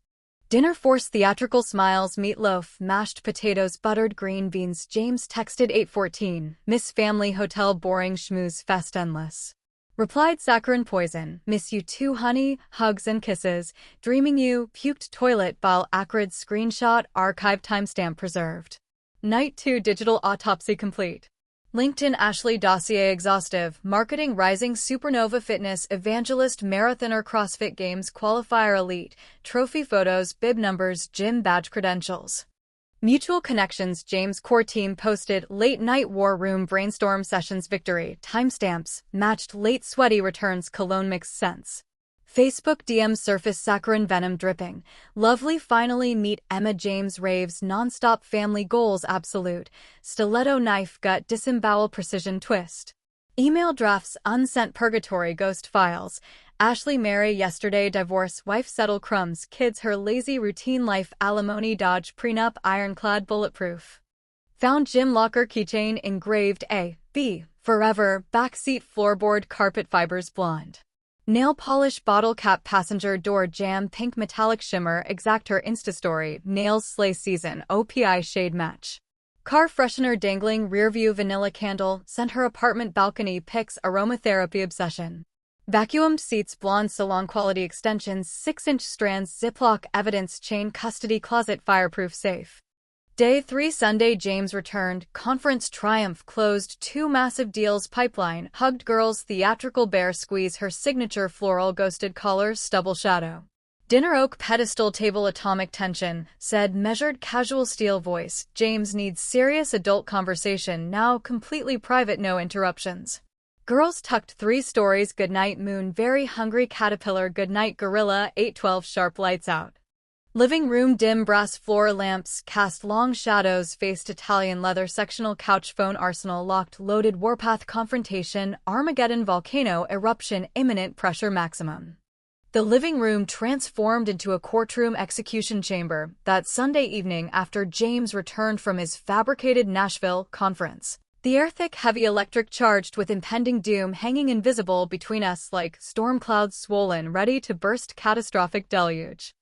Dinner force theatrical smiles meatloaf mashed potatoes buttered green beans James texted 8:14 miss family hotel boring schmooze fest endless. Replied saccharine poison miss you too honey hugs and kisses dreaming you puked toilet bowl acrid screenshot archive timestamp preserved. Night 2 digital autopsy complete. LinkedIn Ashley dossier exhaustive marketing rising supernova fitness evangelist marathoner CrossFit Games qualifier elite trophy photos bib numbers gym badge credentials. Mutual connections James core team posted late night war room brainstorm sessions victory timestamps matched late sweaty returns cologne mixed scents. Facebook DM surface saccharine venom dripping. Lovely finally meet Emma James raves nonstop family goals absolute. Stiletto knife gut disembowel precision twist. Email drafts unsent purgatory ghost files. Ashley marry yesterday divorce wife settle crumbs kids her lazy routine life alimony dodge prenup ironclad bulletproof. Found gym locker keychain engraved A, B, forever backseat floorboard carpet fibers blonde. Nail polish bottle cap passenger door jam pink metallic shimmer exactor instastory nails slay season OPI shade match. Car freshener dangling rearview vanilla candle sent her apartment balcony pics aromatherapy obsession. Vacuumed seats blonde salon quality extensions 6-inch strands ziploc evidence chain custody closet fireproof safe. Day 3 Sunday James returned, conference triumph closed 2 massive deals pipeline, hugged girls theatrical bear squeeze her signature floral ghosted collar stubble shadow. Dinner oak pedestal table atomic tension, said measured casual steel voice, James needs serious adult conversation now completely private no interruptions. Girls tucked 3 stories goodnight moon very hungry caterpillar goodnight gorilla 8:12 sharp lights out. Living room dim brass floor lamps cast long shadows faced Italian leather sectional couch phone arsenal locked loaded warpath confrontation Armageddon volcano eruption imminent pressure maximum. The living room transformed into a courtroom execution chamber that Sunday evening after James returned from his fabricated Nashville conference. The air thick heavy electric charged with impending doom hanging invisible between us like storm clouds swollen ready to burst catastrophic deluge.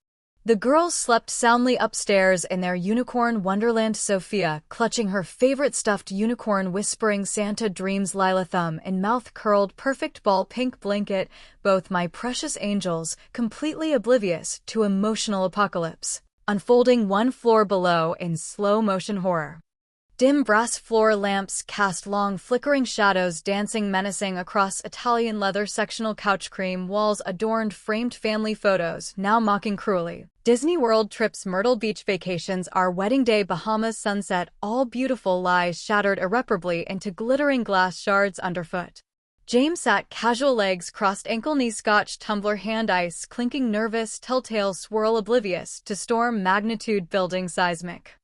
The girls slept soundly upstairs in their unicorn wonderland Sophia, clutching her favorite stuffed unicorn whispering Santa dreams Lila thumb in mouth curled perfect ball pink blanket, both my precious angels, completely oblivious to emotional apocalypse, unfolding 1 floor below in slow motion horror. Dim brass floor lamps cast long flickering shadows dancing menacing across Italian leather sectional couch. Cream walls adorned framed family photos, now mocking cruelly. Disney World trips, Myrtle Beach vacations, our wedding day, Bahamas sunset, all beautiful lies shattered irreparably into glittering glass shards underfoot. James sat casual, legs crossed, ankle knee, scotch tumbler hand, ice clinking, nervous telltale swirl, oblivious to storm magnitude building seismic.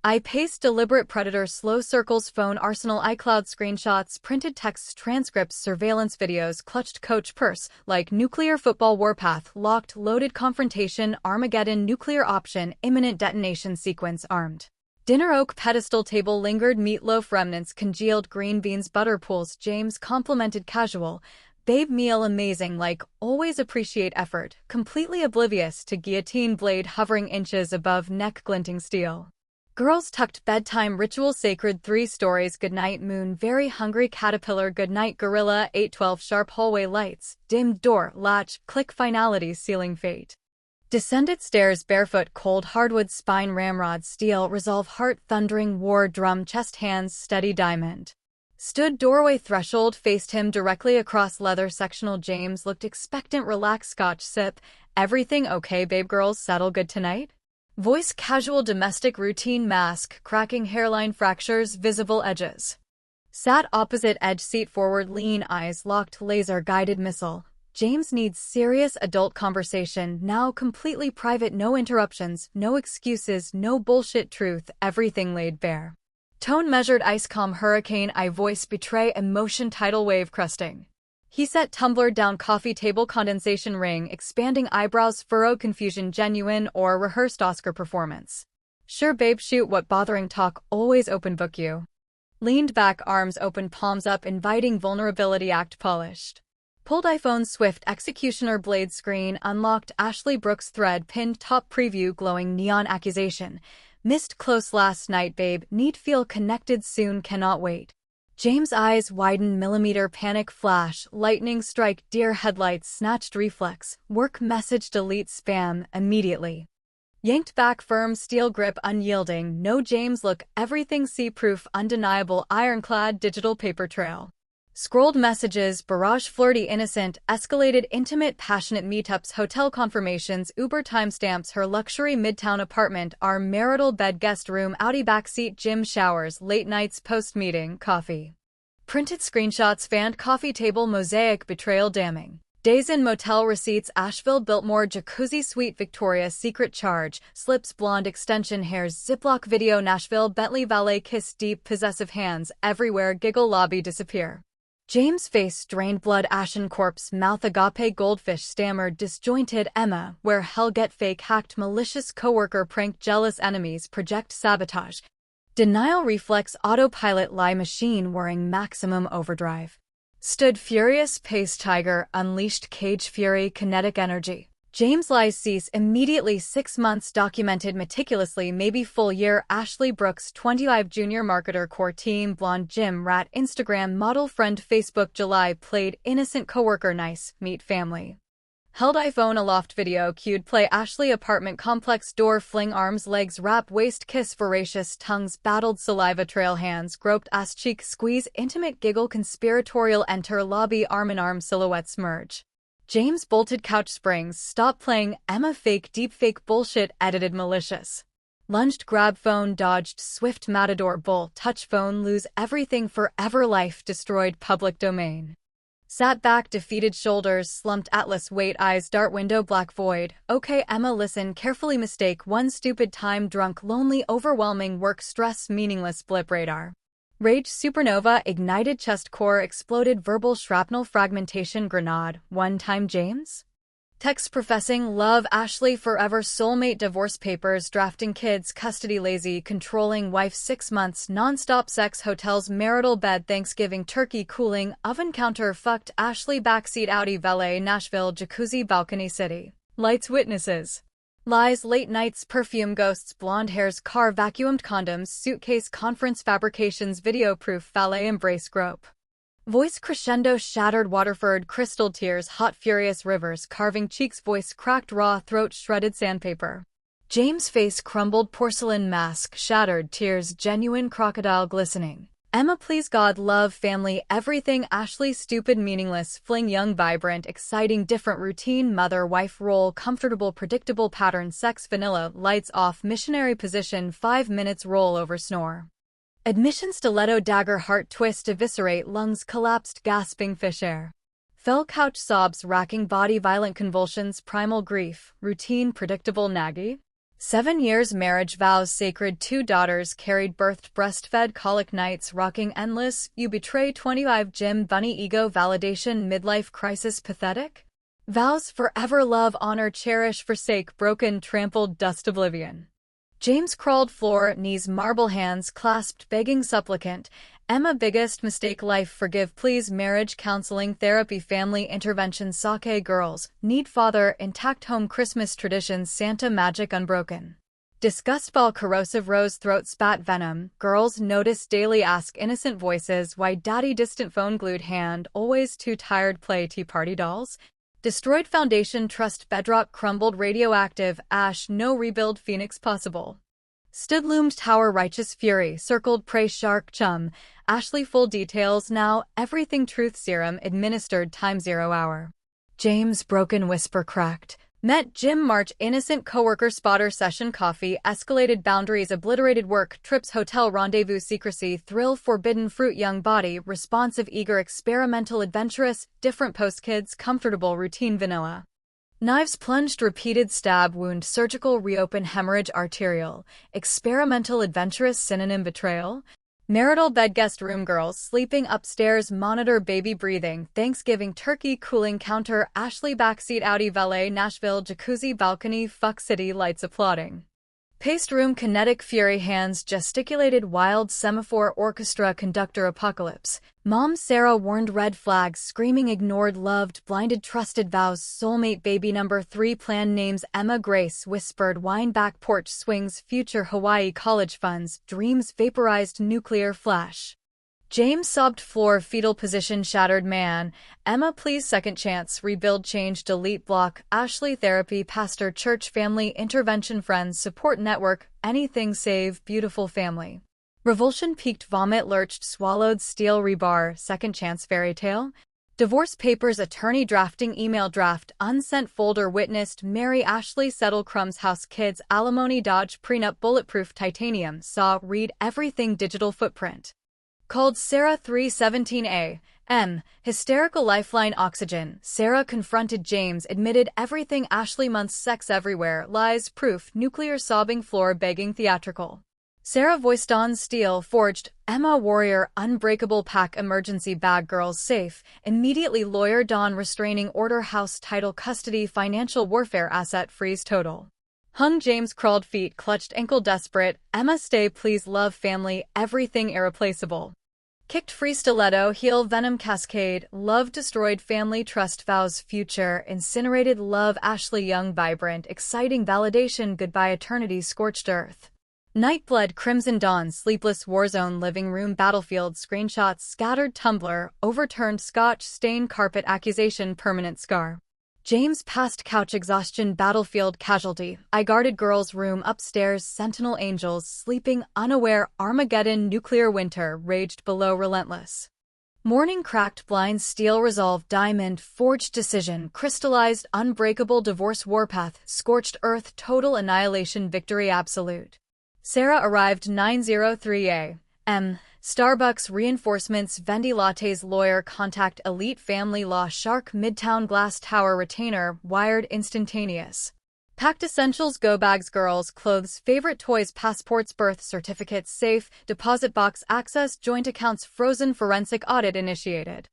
I paced, deliberate predator, slow circles, phone arsenal, iCloud screenshots, printed texts, transcripts, surveillance videos, clutched coach purse, like nuclear football warpath, locked, loaded, confrontation, Armageddon, nuclear option, imminent detonation sequence, armed. Dinner, oak pedestal table, lingered, meatloaf remnants, congealed green beans, butter pools. James complimented casual, babe meal amazing, like always, appreciate effort, completely oblivious to guillotine blade hovering inches above neck, glinting steel. Girls tucked, bedtime ritual, sacred 3 stories, goodnight moon, very hungry caterpillar, goodnight gorilla, 8:12 sharp, hallway lights, dimmed door, latch, click, finality, ceiling, fate. Descended stairs, barefoot, cold hardwood, spine, ramrod, steel, resolve, heart, thundering, war drum, chest, hands, steady, diamond. Stood, doorway, threshold, faced him directly across, leather sectional. James looked expectant, relaxed, scotch sip, everything okay babe, girls settle good tonight? Voice casual, domestic routine, mask, cracking, hairline fractures, visible edges. Sat opposite, edge seat, forward, lean, eyes locked, laser-guided missile. James needs serious adult conversation, now completely private, no interruptions, no excuses, no bullshit, truth, everything laid bare. Tone measured, ice calm, hurricane, I voice betray, emotion, tidal wave cresting. He set tumbler down, coffee table, condensation ring, expanding eyebrows, furrow, confusion, genuine or rehearsed Oscar performance. Sure babe, shoot, what bothering talk, always open book you. Leaned back, arms open, palms up, inviting vulnerability, act polished. Pulled iPhone, swift executioner, blade screen, unlocked, Ashley Brooks thread, pinned top preview, glowing neon accusation. Missed close last night babe, need feel connected soon, cannot wait. James' eyes widen, millimeter, panic flash, lightning strike, deer headlights, snatched reflex, work message, delete, spam, immediately. Yanked back, firm steel grip, unyielding, no James look, everything, see proof, undeniable, ironclad, digital paper trail. Scrolled messages, barrage, flirty, innocent, escalated, intimate, passionate meetups, hotel confirmations, Uber timestamps, her luxury midtown apartment, our marital bed, guest room, Audi backseat, gym, showers, late nights, post-meeting, coffee. Printed screenshots, fanned coffee table, mosaic, betrayal, damning. Days in motel receipts, Asheville, Biltmore, jacuzzi suite, Victoria, secret charge, slips, blonde extension hairs, Ziploc video, Nashville, Bentley valet, kiss, deep, possessive hands, everywhere, giggle, lobby, disappear. James' face, drained blood, ashen corpse, mouth, agape, goldfish, stammered, disjointed, Emma, where hell, get fake, hacked, malicious, coworker, prank, jealous enemies, project, sabotage. Denial, reflex, autopilot, lie, machine, whirring, maximum overdrive. Stood furious, pace, tiger, unleashed, cage, fury, kinetic energy. James' lies cease immediately, 6 months documented meticulously, maybe full year, Ashley Brooks, 25, junior marketer, core team, blonde, gym rat, Instagram model, friend, Facebook, July, played, innocent, coworker, nice, meet, family. Held iPhone aloft, video, cued, play, Ashley apartment complex, door, fling, arms, legs, wrap, waist, kiss, voracious, tongues, battled, saliva trail, hands, groped, ass, cheek, squeeze, intimate, giggle, conspiratorial, enter, lobby, arm in arm, silhouettes merge. James bolted, couch springs, stop playing, Emma fake, deep fake, bullshit, edited, malicious. Lunged, grab phone, dodged, swift, matador, bull, touch phone, lose everything, forever, life destroyed, public domain. Sat back, defeated, shoulders slumped, atlas, weight, eyes, dart, window, black void. Okay Emma, listen carefully, mistake, one stupid time, drunk, lonely, overwhelming, work, stress, meaningless, blip, radar. Rage, supernova, ignited, chest, core, exploded, verbal, shrapnel, fragmentation, grenade, one-time, James? Text professing, love, Ashley, forever, soulmate, divorce papers, drafting, kids, custody, lazy, controlling, wife, 6 months, non-stop sex, hotels, marital bed, Thanksgiving, turkey, cooling, oven counter, fucked, Ashley, backseat, Audi, valet, Nashville, jacuzzi, balcony, city. Lights, witnesses. Lies, late nights, perfume, ghosts, blonde hairs, car, vacuumed condoms, suitcase, conference, fabrications, video proof, valet, embrace, grope. Voice crescendo, shattered, Waterford, crystal tears, hot, furious rivers, carving cheeks, voice cracked, raw, throat, shredded, sandpaper. James' face crumbled, porcelain mask shattered, tears genuine, crocodile glistening. Emma, please, God, love, family, everything. Ashley, stupid, meaningless, fling, young, vibrant, exciting, different, routine, mother, wife role, comfortable, predictable pattern, sex, vanilla, lights off, missionary position, 5 minutes, roll over, snore. Admission, stiletto, dagger, heart twist, eviscerate, lungs collapsed, gasping, fish air. Fell, couch, sobs, racking body, violent convulsions, primal grief, routine, predictable, naggy. 7 years, marriage vows, sacred, 2 daughters, carried, birthed, breastfed, colic nights, rocking, endless, you betray, 25, Jim, bunny, ego, validation, midlife crisis, pathetic. Vows, forever, love, honor, cherish, forsake, broken, trampled, dust, oblivion. James crawled floor, knees, marble hands, clasped, begging, supplicant. Emma, biggest mistake, life, forgive, please, marriage, counseling, therapy, family intervention, sake, girls, need father, intact home, Christmas traditions, Santa, magic, unbroken. Disgust, ball, corrosive, rose, throat, spat, venom, girls, notice, daily, ask, innocent voices, why, daddy, distant phone, glued hand, always too tired, play, tea party dolls. Destroyed foundation, trust, bedrock, crumbled, radioactive, ash, no rebuild, phoenix possible. Stood, loomed, tower, righteous fury, circled, prey, shark, chum. Ashley, full details now, everything, truth serum, administered, time 0 hour. James, broken whisper, cracked. Met, Jim, March, innocent, coworker, spotter, session, coffee, escalated, boundaries, obliterated, work, trips, hotel, rendezvous, secrecy, thrill, forbidden fruit, young body, responsive, eager, experimental, adventurous, different, post, kids, comfortable, routine, vanilla. Knives, plunged, repeated, stab, wound, surgical, reopen, hemorrhage, arterial, experimental, adventurous, synonym, betrayal. Marital, bed, guest room, girls, sleeping, upstairs, monitor, baby, breathing, Thanksgiving, turkey, cooling, counter, Ashley, backseat, Audi, valet, Nashville, jacuzzi, balcony, fuck, city, lights, applauding. Paste room, kinetic, fury, hands, gesticulated, wild, semaphore, orchestra, conductor, apocalypse. Mom, Sarah, warned, red flags, screaming, ignored, loved, blinded, trusted, vows, soulmate, baby, number 3, plan, names, Emma, Grace, whispered, wine, back porch, swings, future, Hawaii, college funds, dreams, vaporized, nuclear, flash. James, sobbed, floor, fetal position, shattered, man. Emma, please, second chance, rebuild, change, delete, block. Ashley, therapy, pastor, church, family, intervention, friends, support network, anything, save, beautiful family. Revulsion, peaked, vomit, lurched, swallowed, steel, rebar, second chance, fairy tale. Divorce papers, attorney, drafting, email draft, unsent folder, witnessed, Mary, Ashley, settle, crumbs, house, kids, alimony, dodge, prenup, bulletproof, titanium, saw, read, everything, digital footprint. Called Sarah 317A. M. Hysterical, lifeline, oxygen. Sarah confronted James, admitted everything, Ashley, months, sex everywhere, lies, proof, nuclear, sobbing, floor, begging, theatrical. Sarah, voice, Dawn, steel, forged. Emma, warrior, unbreakable, pack, emergency bag, girls, safe. Immediately, lawyer, Dawn, restraining order, house, title, custody, financial warfare, asset, freeze, total. Hung, James, crawled, feet, clutched, ankle, desperate. Emma, stay, please, love, family, everything, irreplaceable. Kicked, free, stiletto, heel, venom, cascade, love, destroyed, family, trust, vows, future, incinerated, love, Ashley, young, vibrant, exciting, validation, goodbye, eternity, scorched earth. Night, blood, crimson dawn, sleepless, warzone, living room, battlefield, screenshots, scattered, tumbler, overturned, scotch, stain, carpet, accusation, permanent scar. James, past, couch, exhaustion, battlefield, casualty, I guarded, girls' room, upstairs, sentinel, angels, sleeping, unaware, Armageddon, nuclear winter, raged below, relentless. Morning, cracked, blinds, steel, resolve, diamond, forged, decision, crystallized, unbreakable, divorce, warpath, scorched earth, total annihilation, victory, absolute. Sarah, arrived, 903A. M. Starbucks, reinforcements, Vendi lattes, lawyer, contact, elite, family law, shark, midtown, glass tower, retainer, wired, instantaneous. Packed essentials, go bags, girls, clothes, favorite toys, passports, birth certificates, safe, deposit box, access, joint accounts, frozen, forensic audit initiated.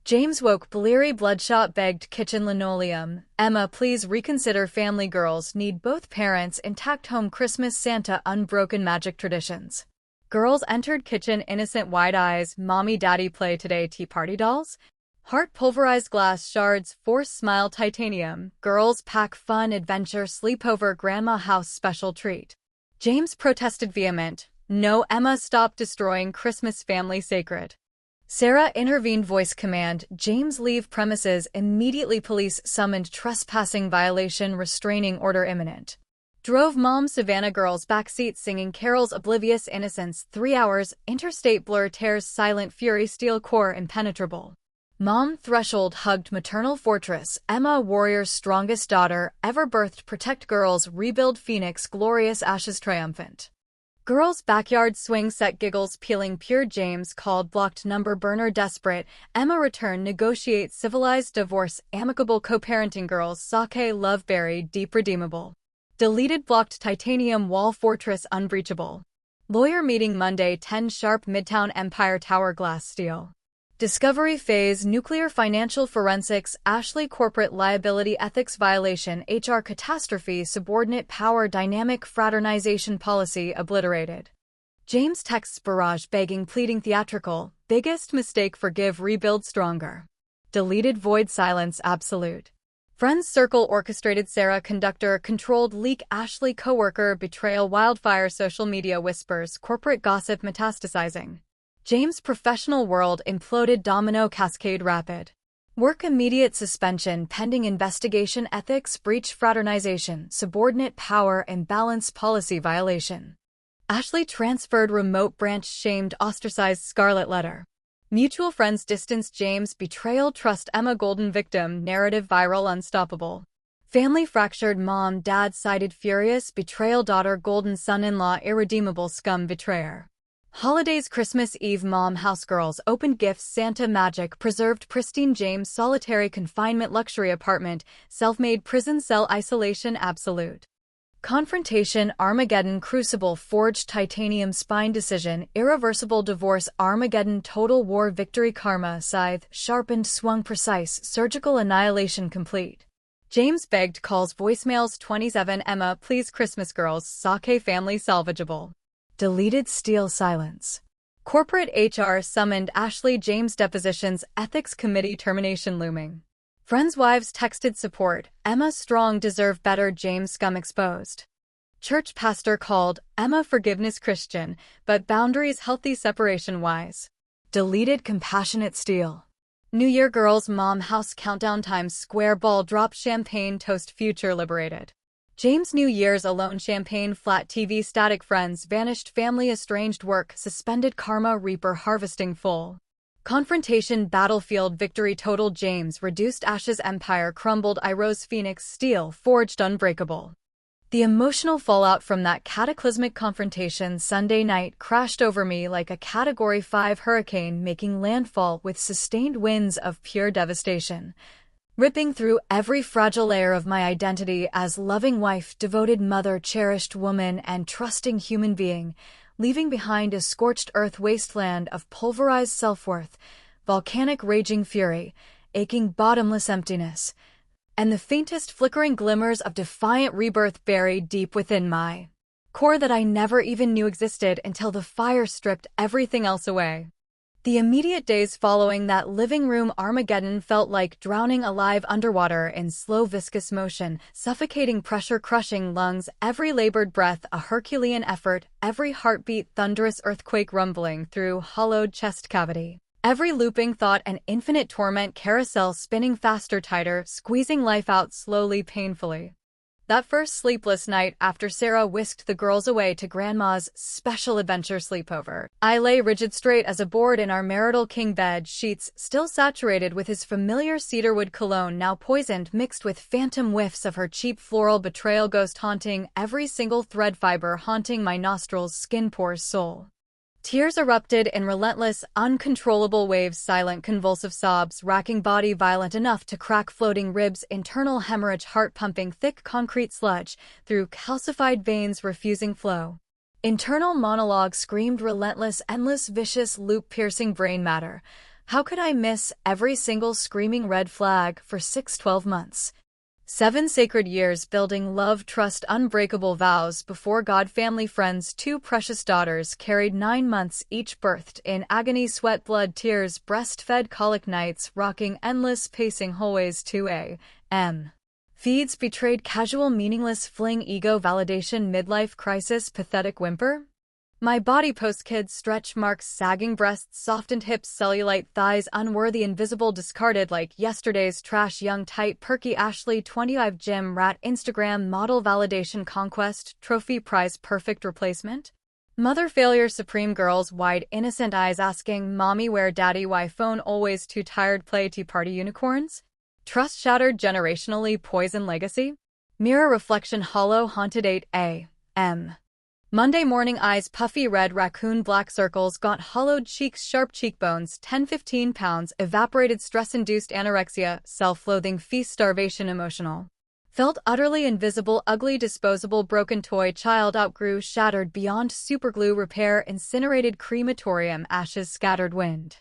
James woke, bleary, bloodshot, begged, kitchen, linoleum. Emma, please reconsider, family, girls, need both parents, intact home, Christmas, Santa, unbroken magic traditions. Girls entered kitchen, innocent, wide eyes, mommy, daddy, play today, tea party dolls. Heart, pulverized glass shards, force, smile, titanium. Girls pack, fun, adventure, sleepover, grandma house, special treat. James protested, vehement. No, Emma, stop destroying Christmas, family sacred. Sarah intervened, voice command. James, leave premises immediately, police summoned, trespassing, violation, restraining order imminent. Drove mom Savannah girls backseat singing carols oblivious innocence 3 hours, interstate blur tears silent fury steel core impenetrable. Mom threshold hugged maternal fortress, Emma warrior's strongest daughter, ever birthed protect girls rebuild phoenix glorious ashes triumphant. Girls backyard swing set giggles peeling pure James called blocked number burner desperate, Emma return negotiate civilized divorce amicable co-parenting girls sake love buried deep redeemable. Deleted blocked titanium wall fortress unbreachable. Lawyer meeting Monday 10 sharp Midtown Empire Tower glass steel. Discovery phase nuclear financial forensics Ashley corporate liability ethics violation HR catastrophe subordinate power dynamic fraternization policy obliterated. James texts barrage begging pleading theatrical biggest mistake forgive rebuild stronger. Deleted void silence absolute. Friends circle orchestrated Sarah conductor controlled leak Ashley coworker betrayal wildfire social media whispers corporate gossip metastasizing. James professional world imploded domino cascade rapid. Work immediate suspension pending investigation ethics breach fraternization subordinate power imbalance policy violation. Ashley transferred remote branch shamed ostracized scarlet letter. Mutual friends distance James betrayal trust Emma golden victim narrative viral unstoppable. Family fractured mom dad sided furious betrayal daughter golden son-in-law irredeemable scum betrayer. Holidays Christmas Eve mom house girls opened gifts Santa magic preserved pristine James solitary confinement luxury apartment self-made prison cell isolation absolute. Confrontation Armageddon crucible forged titanium spine decision irreversible divorce Armageddon total war victory karma scythe sharpened swung precise surgical annihilation complete. James begged calls voicemails 27 Emma please Christmas girls sake family salvageable. Deleted steel silence. Corporate HR summoned Ashley James depositions ethics committee termination looming. Friends' wives texted support, Emma strong deserve better James scum exposed. Church pastor called, Emma forgiveness Christian, but boundaries healthy separation wise. Deleted compassionate steel. New Year girls mom house countdown Times Square ball drop champagne toast future liberated. James New Year's alone champagne flat TV static friends vanished family estranged work suspended karma reaper harvesting full. Confrontation battlefield victory total James reduced ashes empire crumbled I rose phoenix steel forged unbreakable. The emotional fallout from that cataclysmic confrontation Sunday night crashed over me like a Category 5 hurricane making landfall with sustained winds of pure devastation, ripping through every fragile layer of my identity as loving wife, devoted mother, cherished woman, and trusting human being, leaving behind a scorched earth wasteland of pulverized self-worth, volcanic raging fury, aching bottomless emptiness, and the faintest flickering glimmers of defiant rebirth buried deep within my core that I never even knew existed until the fire stripped everything else away. The immediate days following that living room Armageddon felt like drowning alive underwater in slow viscous motion, suffocating pressure crushing lungs, every labored breath a Herculean effort, every heartbeat thunderous earthquake rumbling through hollowed chest cavity. Every looping thought an infinite torment carousel spinning faster tighter, squeezing life out slowly painfully. That first sleepless night after Sarah whisked the girls away to Grandma's special adventure sleepover, I lay rigid straight as a board in our marital king bed sheets, still saturated with his familiar cedarwood cologne now poisoned mixed with phantom whiffs of her cheap floral betrayal ghost haunting every single thread fiber haunting my nostrils skin pores soul. Tears erupted in relentless, uncontrollable waves silent convulsive sobs racking body violent enough to crack floating ribs internal hemorrhage heart pumping thick concrete sludge through calcified veins refusing flow. Internal monologue screamed relentless endless vicious loop-piercing brain matter. How could I miss every single screaming red flag for 12 months? 7 sacred years building love, trust, unbreakable vows before God, family, friends, 2 precious daughters carried 9 months each birthed in agony, sweat, blood, tears, breastfed colic nights, rocking endless pacing hallways 2 a.m. Feeds betrayed casual meaningless fling ego validation midlife crisis pathetic whimper? My body post-kids stretch marks, sagging breasts, softened hips, cellulite thighs, unworthy, invisible, discarded like yesterday's trash, young, tight, perky, Ashley 25, gym rat, Instagram model, validation, conquest, trophy, prize, perfect replacement. Mother failure, supreme, girls, wide, innocent eyes asking, mommy where, daddy why, phone always too tired, play, tea party, unicorns. Trust shattered, generationally, poison, legacy. Mirror reflection, hollow, haunted, 8 a.m. Monday morning, eyes puffy red, raccoon black circles, gaunt hollowed cheeks, sharp cheekbones, 10-15 pounds, evaporated, stress-induced anorexia, self-loathing, feast, starvation, emotional. Felt utterly invisible, ugly, disposable, broken toy, child, outgrew, shattered, beyond, superglue, repair, incinerated, crematorium, ashes, scattered, wind.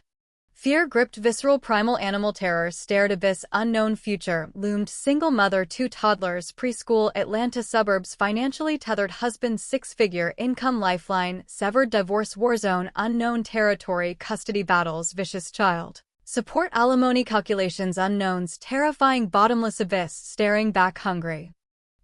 Fear gripped, visceral, primal, animal, terror, stared, abyss, unknown, future, loomed, single mother, 2 toddlers, preschool, Atlanta suburbs, financially tethered, husband, 6-figure, income, lifeline, severed, divorce, war zone, unknown territory, custody battles, vicious child. Support, alimony calculations, unknowns, terrifying, bottomless abyss, staring back, hungry.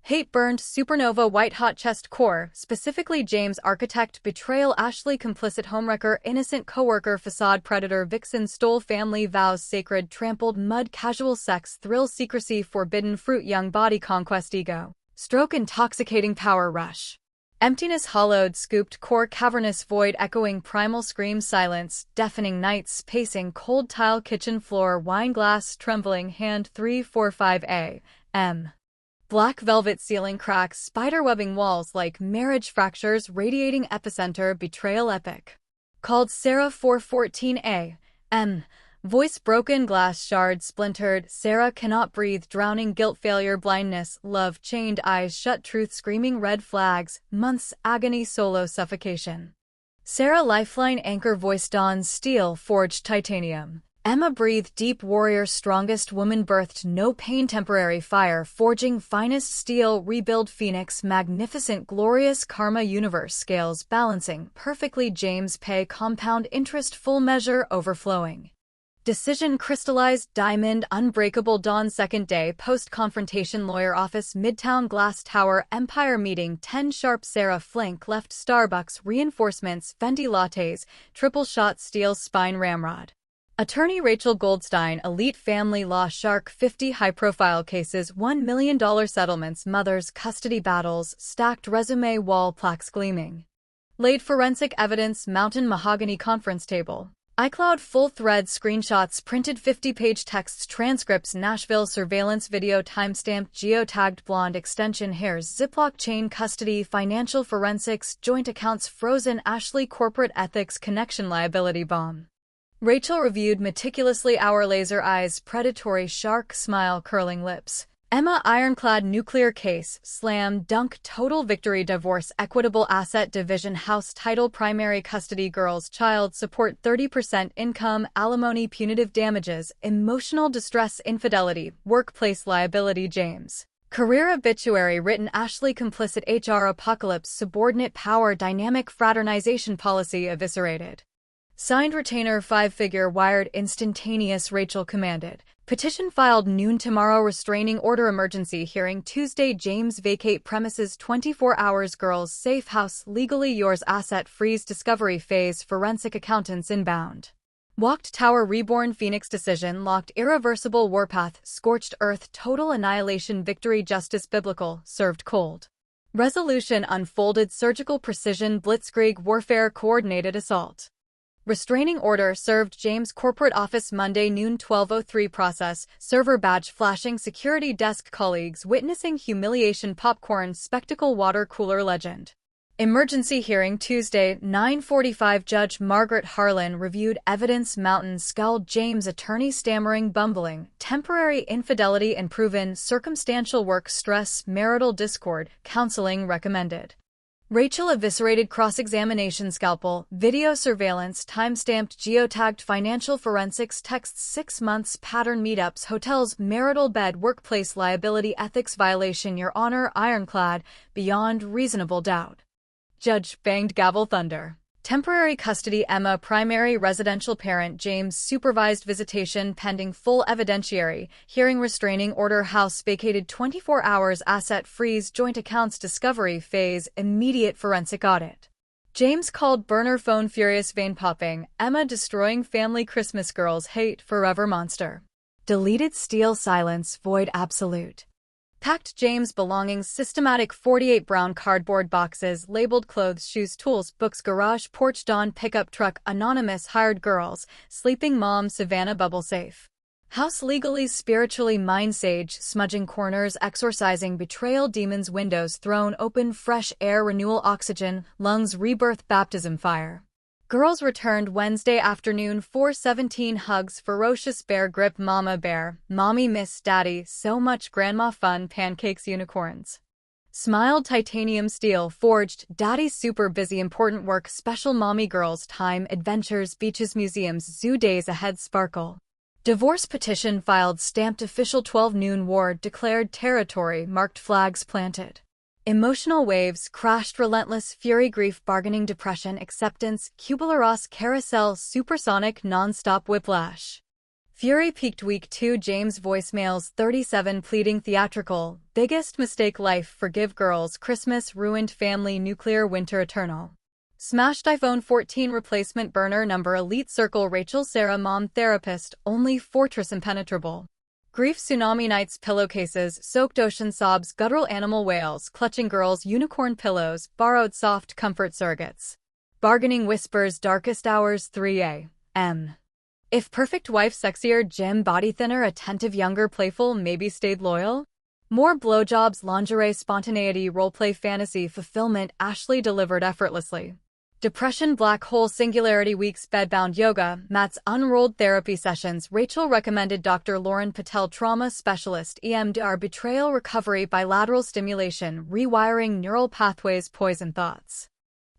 Hate burned, supernova, white-hot chest core, specifically James architect, betrayal, Ashley complicit, homewrecker, innocent coworker, facade, predator, vixen, stole, family vows, sacred, trampled, mud, casual sex, thrill, secrecy, forbidden fruit, young body, conquest, ego. Stroke, intoxicating power rush. Emptiness, hollowed, scooped, core, cavernous void, echoing, primal scream, silence, deafening nights, pacing, cold tile, kitchen floor, wine glass, trembling, hand, 3-4-5 a.m. Black velvet ceiling, cracks, spiderwebbing walls like marriage fractures, radiating epicenter, betrayal, epic. Called Sarah, 4:14 a.m. Voice broken, glass shards splintered, Sarah cannot breathe, drowning, guilt, failure, blindness, love, chained, eyes shut, truth screaming, red flags, months, agony, solo, suffocation. Sarah, lifeline, anchor, voice, dawn, steel, forged, titanium. Emma, breathe deep, warrior, strongest woman, birthed, no pain, temporary, fire, forging, finest steel, rebuild, phoenix, magnificent, glorious, karma, universe, scales, balancing, perfectly, James, pay, compound, interest, full measure, overflowing. Decision, crystallized, diamond, unbreakable, dawn, second day, post-confrontation, lawyer office, midtown, glass tower, empire meeting, 10 sharp, Sarah, flank, left, Starbucks, reinforcements, Fendi lattes, triple shot, steel, spine, ramrod. Attorney Rachel Goldstein, elite family law shark, 50 high-profile cases, $1 million settlements, mothers, custody battles, stacked resume, wall plaques gleaming. Laid forensic evidence, mountain mahogany conference table. iCloud full thread screenshots, printed 50-page texts, transcripts, Nashville surveillance video, timestamped, geotagged, blonde extension hairs, Ziploc chain, custody, financial forensics, joint accounts, frozen, Ashley corporate ethics, connection, liability, bomb. Rachel reviewed meticulously, our laser eyes, predatory shark smile, curling lips. Emma, ironclad, nuclear case, slam, dunk, total victory, divorce, equitable asset division, house title, primary custody, girls, child support, 30% income, alimony, punitive damages, emotional distress, infidelity, workplace liability, James. Career obituary written, Ashley complicit, HR apocalypse, subordinate power, dynamic fraternization policy eviscerated. Signed retainer, 5-figure, wired, instantaneous, Rachel commanded. Petition filed noon tomorrow, restraining order, emergency hearing Tuesday, James vacate premises 24 hours, girls safe house, legally yours, asset freeze, discovery phase, forensic accountants inbound. Walked tower, reborn, phoenix decision, locked, irreversible, warpath, scorched earth, total annihilation, victory, justice, biblical, served cold. Resolution, unfolded, surgical precision, blitzkrieg, warfare, coordinated assault. Restraining order served, James corporate office Monday noon, 12:03 process, server badge flashing, security desk, colleagues witnessing humiliation, popcorn, spectacle, water cooler, legend. Emergency hearing Tuesday, 9:45, Judge Margaret Harlan reviewed evidence, mountain scowled, James attorney stammering, bumbling, temporary infidelity and proven, circumstantial work stress, marital discord, counseling recommended. Rachel eviscerated, cross-examination, scalpel, video surveillance, time-stamped, geotagged, financial forensics, texts, 6 months, pattern, meetups, hotels, marital bed, workplace liability, ethics violation, your honor, ironclad, beyond reasonable doubt. Judge banged gavel, thunder. Temporary custody, Emma, primary residential parent, James, supervised visitation pending full evidentiary, hearing, restraining order, house vacated 24 hours, asset freeze, joint accounts, discovery phase, immediate forensic audit. James called burner phone furious vein popping, Emma destroying family Christmas girls hate forever monster. Deleted steel silence void absolute. Packed James' belongings systematic 48 brown cardboard boxes labeled clothes, shoes, tools, books, garage, porch, dawn, pickup truck, anonymous hired girls, sleeping mom, Savannah bubble safe. House legally, spiritually, mind sage, smudging corners, exorcising betrayal, demons, windows thrown open, fresh air, renewal, oxygen, lungs, rebirth, baptism, fire. Girls returned Wednesday afternoon 4:17 hugs, ferocious bear grip, mama bear, mommy miss daddy, so much grandma fun, pancakes, unicorns. Smiled titanium steel forged, daddy super busy important work, special mommy girls time, adventures, beaches, museums, zoo days ahead sparkle. Divorce petition filed, stamped official 12 noon war declared territory, marked flags planted. Emotional waves crashed, relentless fury, grief, bargaining, depression, acceptance, Kubler-Ross carousel, supersonic, non-stop whiplash. Fury peaked week 2, James voicemails 37 pleading, theatrical, biggest mistake life, forgive girls, Christmas ruined family, nuclear winter eternal. Smashed iPhone 14 replacement burner number, elite circle, Rachel Sarah mom therapist, only fortress impenetrable. Grief tsunami nights, pillowcases, soaked ocean sobs, guttural animal wails, clutching girls, unicorn pillows, borrowed soft comfort surrogates. Bargaining whispers, darkest hours, 3 a.m. If perfect wife, sexier, gym, body thinner, attentive, younger, playful, maybe stayed loyal? More blowjobs, lingerie, spontaneity, roleplay, fantasy, fulfillment, Ashley delivered effortlessly. Depression, black hole, singularity weeks, bedbound yoga, mats, unrolled therapy sessions, Rachel recommended Dr. Lauren Patel, trauma specialist, EMDR, betrayal recovery, bilateral stimulation, rewiring neural pathways, poison thoughts.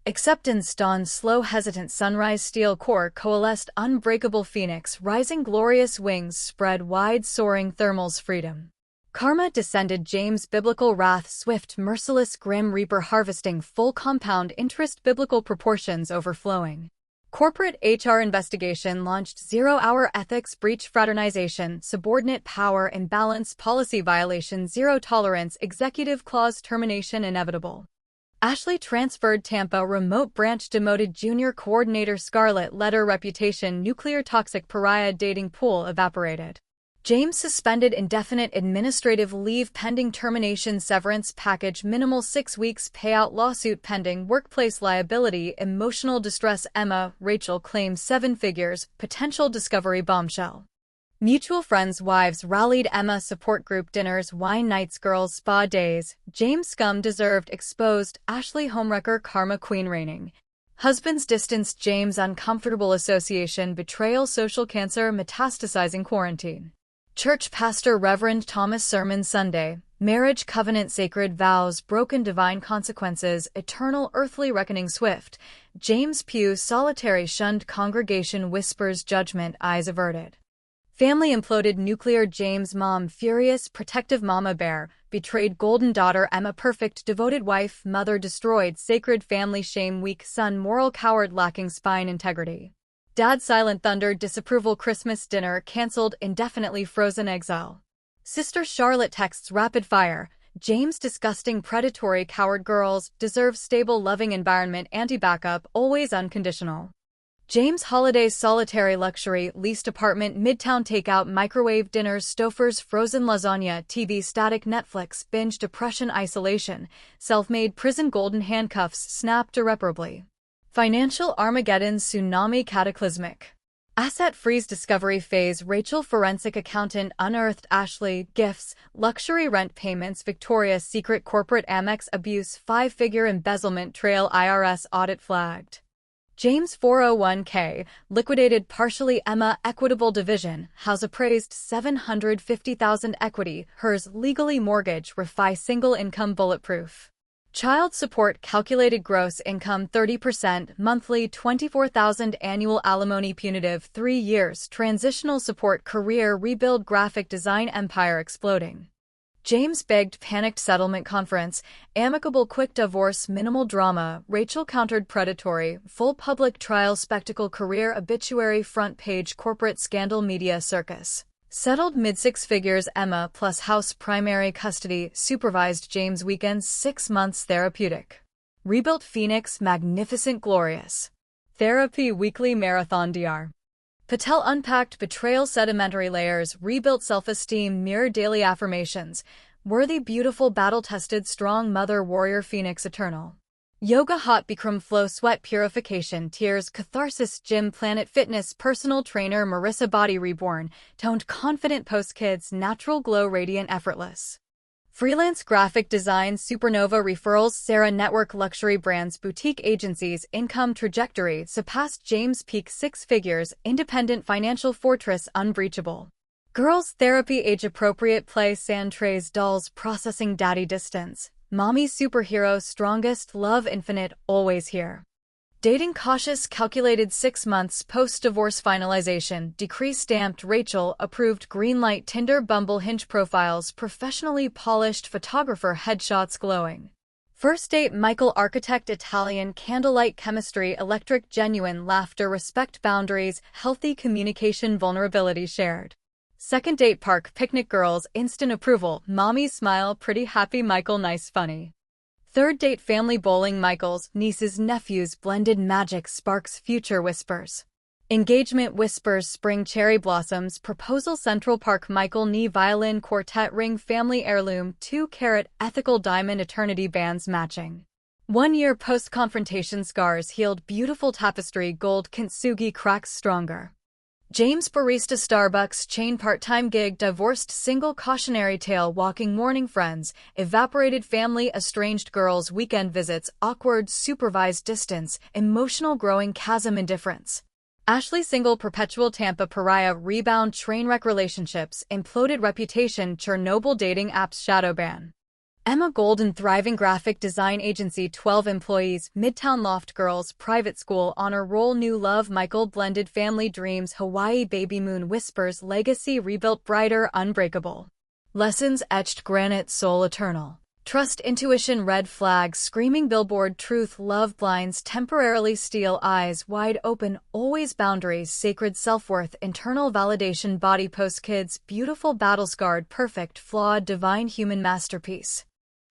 Acceptance, dawn, slow, hesitant, sunrise, steel core, coalesced, unbreakable phoenix, rising, glorious wings, spread wide, soaring, thermals, freedom. Karma descended, James biblical wrath, swift, merciless, grim reaper, harvesting, full compound interest, biblical proportions, overflowing. Corporate HR investigation launched, 0-hour ethics breach, fraternization, subordinate power imbalance, policy violation, zero tolerance, executive clause termination inevitable. Ashley transferred, Tampa remote branch demoted, junior coordinator, scarlet letter, reputation, nuclear toxic, pariah, dating pool evaporated. James suspended, indefinite administrative leave pending termination, severance package, minimal 6 weeks payout, lawsuit pending, workplace liability, emotional distress, Emma, Rachel claims 7 figures, potential discovery, bombshell. Mutual friends' wives rallied, Emma support group dinners, wine nights, girls' spa days, James scum deserved, exposed, Ashley homewrecker, karma queen reigning. Husbands distanced, James uncomfortable association, betrayal, social cancer, metastasizing, quarantine. Church pastor Reverend Thomas sermon Sunday, marriage covenant, sacred vows, broken, divine consequences, eternal earthly reckoning, swift. James pew solitary, shunned congregation, whispers, judgment, eyes averted. Family imploded, nuclear, James mom furious, protective mama bear, betrayed golden daughter, Emma perfect, devoted wife, mother destroyed, sacred family, shame, weak son, moral coward, lacking spine, integrity. Dad silent thunder, disapproval, Christmas dinner canceled, indefinitely frozen, exile. Sister Charlotte texts rapid fire, James disgusting, predatory, coward, girls deserve stable, loving environment, anti-backup, always unconditional. James holidays, solitary, luxury, leased apartment, midtown, takeout, microwave dinners, Stouffer's, frozen lasagna, TV, static, Netflix, binge, depression, isolation, self-made, prison, golden handcuffs, snapped irreparably. Financial Armageddon, tsunami, cataclysmic. Asset freeze, discovery phase, Rachel forensic accountant unearthed, Ashley gifts, luxury rent payments, Victoria's Secret corporate Amex abuse, 5-figure embezzlement trail, IRS audit flagged. James 401k liquidated partially, Emma equitable division, house appraised, $750,000 equity, hers legally mortgage, refi single income bulletproof. Child support calculated gross income 30%, monthly $24,000, annual alimony punitive 3 years, transitional support, career rebuild, graphic design, empire exploding. James begged, panicked, settlement conference, amicable, quick divorce, minimal drama, Rachel countered, predatory, full public trial, spectacle, career, obituary, front page, corporate scandal, media circus. Settled mid-6 figures, Emma plus house primary custody, supervised, James weekends, 6 months therapeutic. Rebuilt Phoenix, magnificent, glorious. Therapy weekly marathon Dr. Patel unpacked betrayal, sedimentary layers, rebuilt self-esteem, mirror daily affirmations, worthy, beautiful, battle-tested, strong, mother, warrior, Phoenix, eternal. Yoga, hot, Bikram, flow, sweat, purification, tears, catharsis, gym, Planet Fitness, personal trainer, Marissa, body reborn, toned, confident, post-kids, natural glow, radiant, effortless. Freelance graphic design, supernova referrals, Sarah, network, luxury brands, boutique agencies, income trajectory, surpassed James, peak 6 figures, independent financial fortress, unbreachable. Girls, therapy, age-appropriate play, sand trays, dolls, processing, daddy, distance. Mommy, superhero, strongest, love, infinite, always here. Dating, cautious, calculated, 6 months, post-divorce, finalization, decree, stamped, Rachel, approved, green light, Tinder, Bumble, Hinge, profiles, professionally polished, photographer, headshots, glowing. First date, Michael, architect, Italian, candlelight, chemistry, electric, genuine, laughter, respect, boundaries, healthy communication, vulnerability, shared. Second date, park, picnic, girls, instant approval, mommy, smile, pretty, happy, Michael, nice, funny. Third date, family, bowling, Michael's, nieces, nephews, blended, magic, sparks, future, whispers. Engagement, whispers, spring, cherry blossoms, proposal, Central Park, Michael, knee, violin, quartet, ring, family heirloom, 2-carat, ethical, diamond, eternity, bands, matching. 1 year, post-confrontation, scars, healed, beautiful, tapestry, gold, kintsugi, cracks, stronger. James, barista, Starbucks, chain, part-time gig, divorced, single, cautionary tale, walking, morning, friends, evaporated, family, estranged, girls, weekend visits, awkward, supervised, distance, emotional, growing, chasm, indifference. Ashley, single, perpetual, Tampa, pariah, rebound, trainwreck, relationships, imploded, reputation, Chernobyl, dating apps, shadow ban. Emma, golden, thriving, graphic design agency, 12 employees, Midtown, loft, girls, private school, honor roll, new love, Michael, blended, family, dreams, Hawaii, baby, moon, whispers, legacy, rebuilt, brighter, unbreakable. Lessons, etched granite, soul, eternal. Trust, intuition, red flag, screaming billboard, truth, love, blinds, temporarily, steel, eyes wide open, always, boundaries, sacred, self-worth, internal validation, body, post, kids, beautiful, battle-scarred, perfect, flawed, divine, human, masterpiece.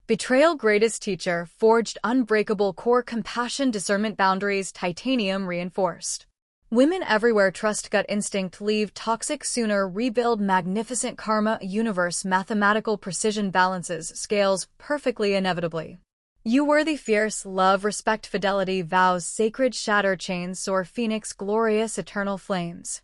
Betrayal, greatest teacher, forged, unbreakable, core, compassion, discernment, boundaries, titanium, reinforced. Women everywhere, trust, gut instinct, leave, toxic, sooner, rebuild, magnificent, karma, universe, mathematical precision, balances, scales, perfectly, inevitably. You worthy, fierce, love, respect, fidelity, vows, sacred, shatter, chains, soar, phoenix, glorious, eternal flames.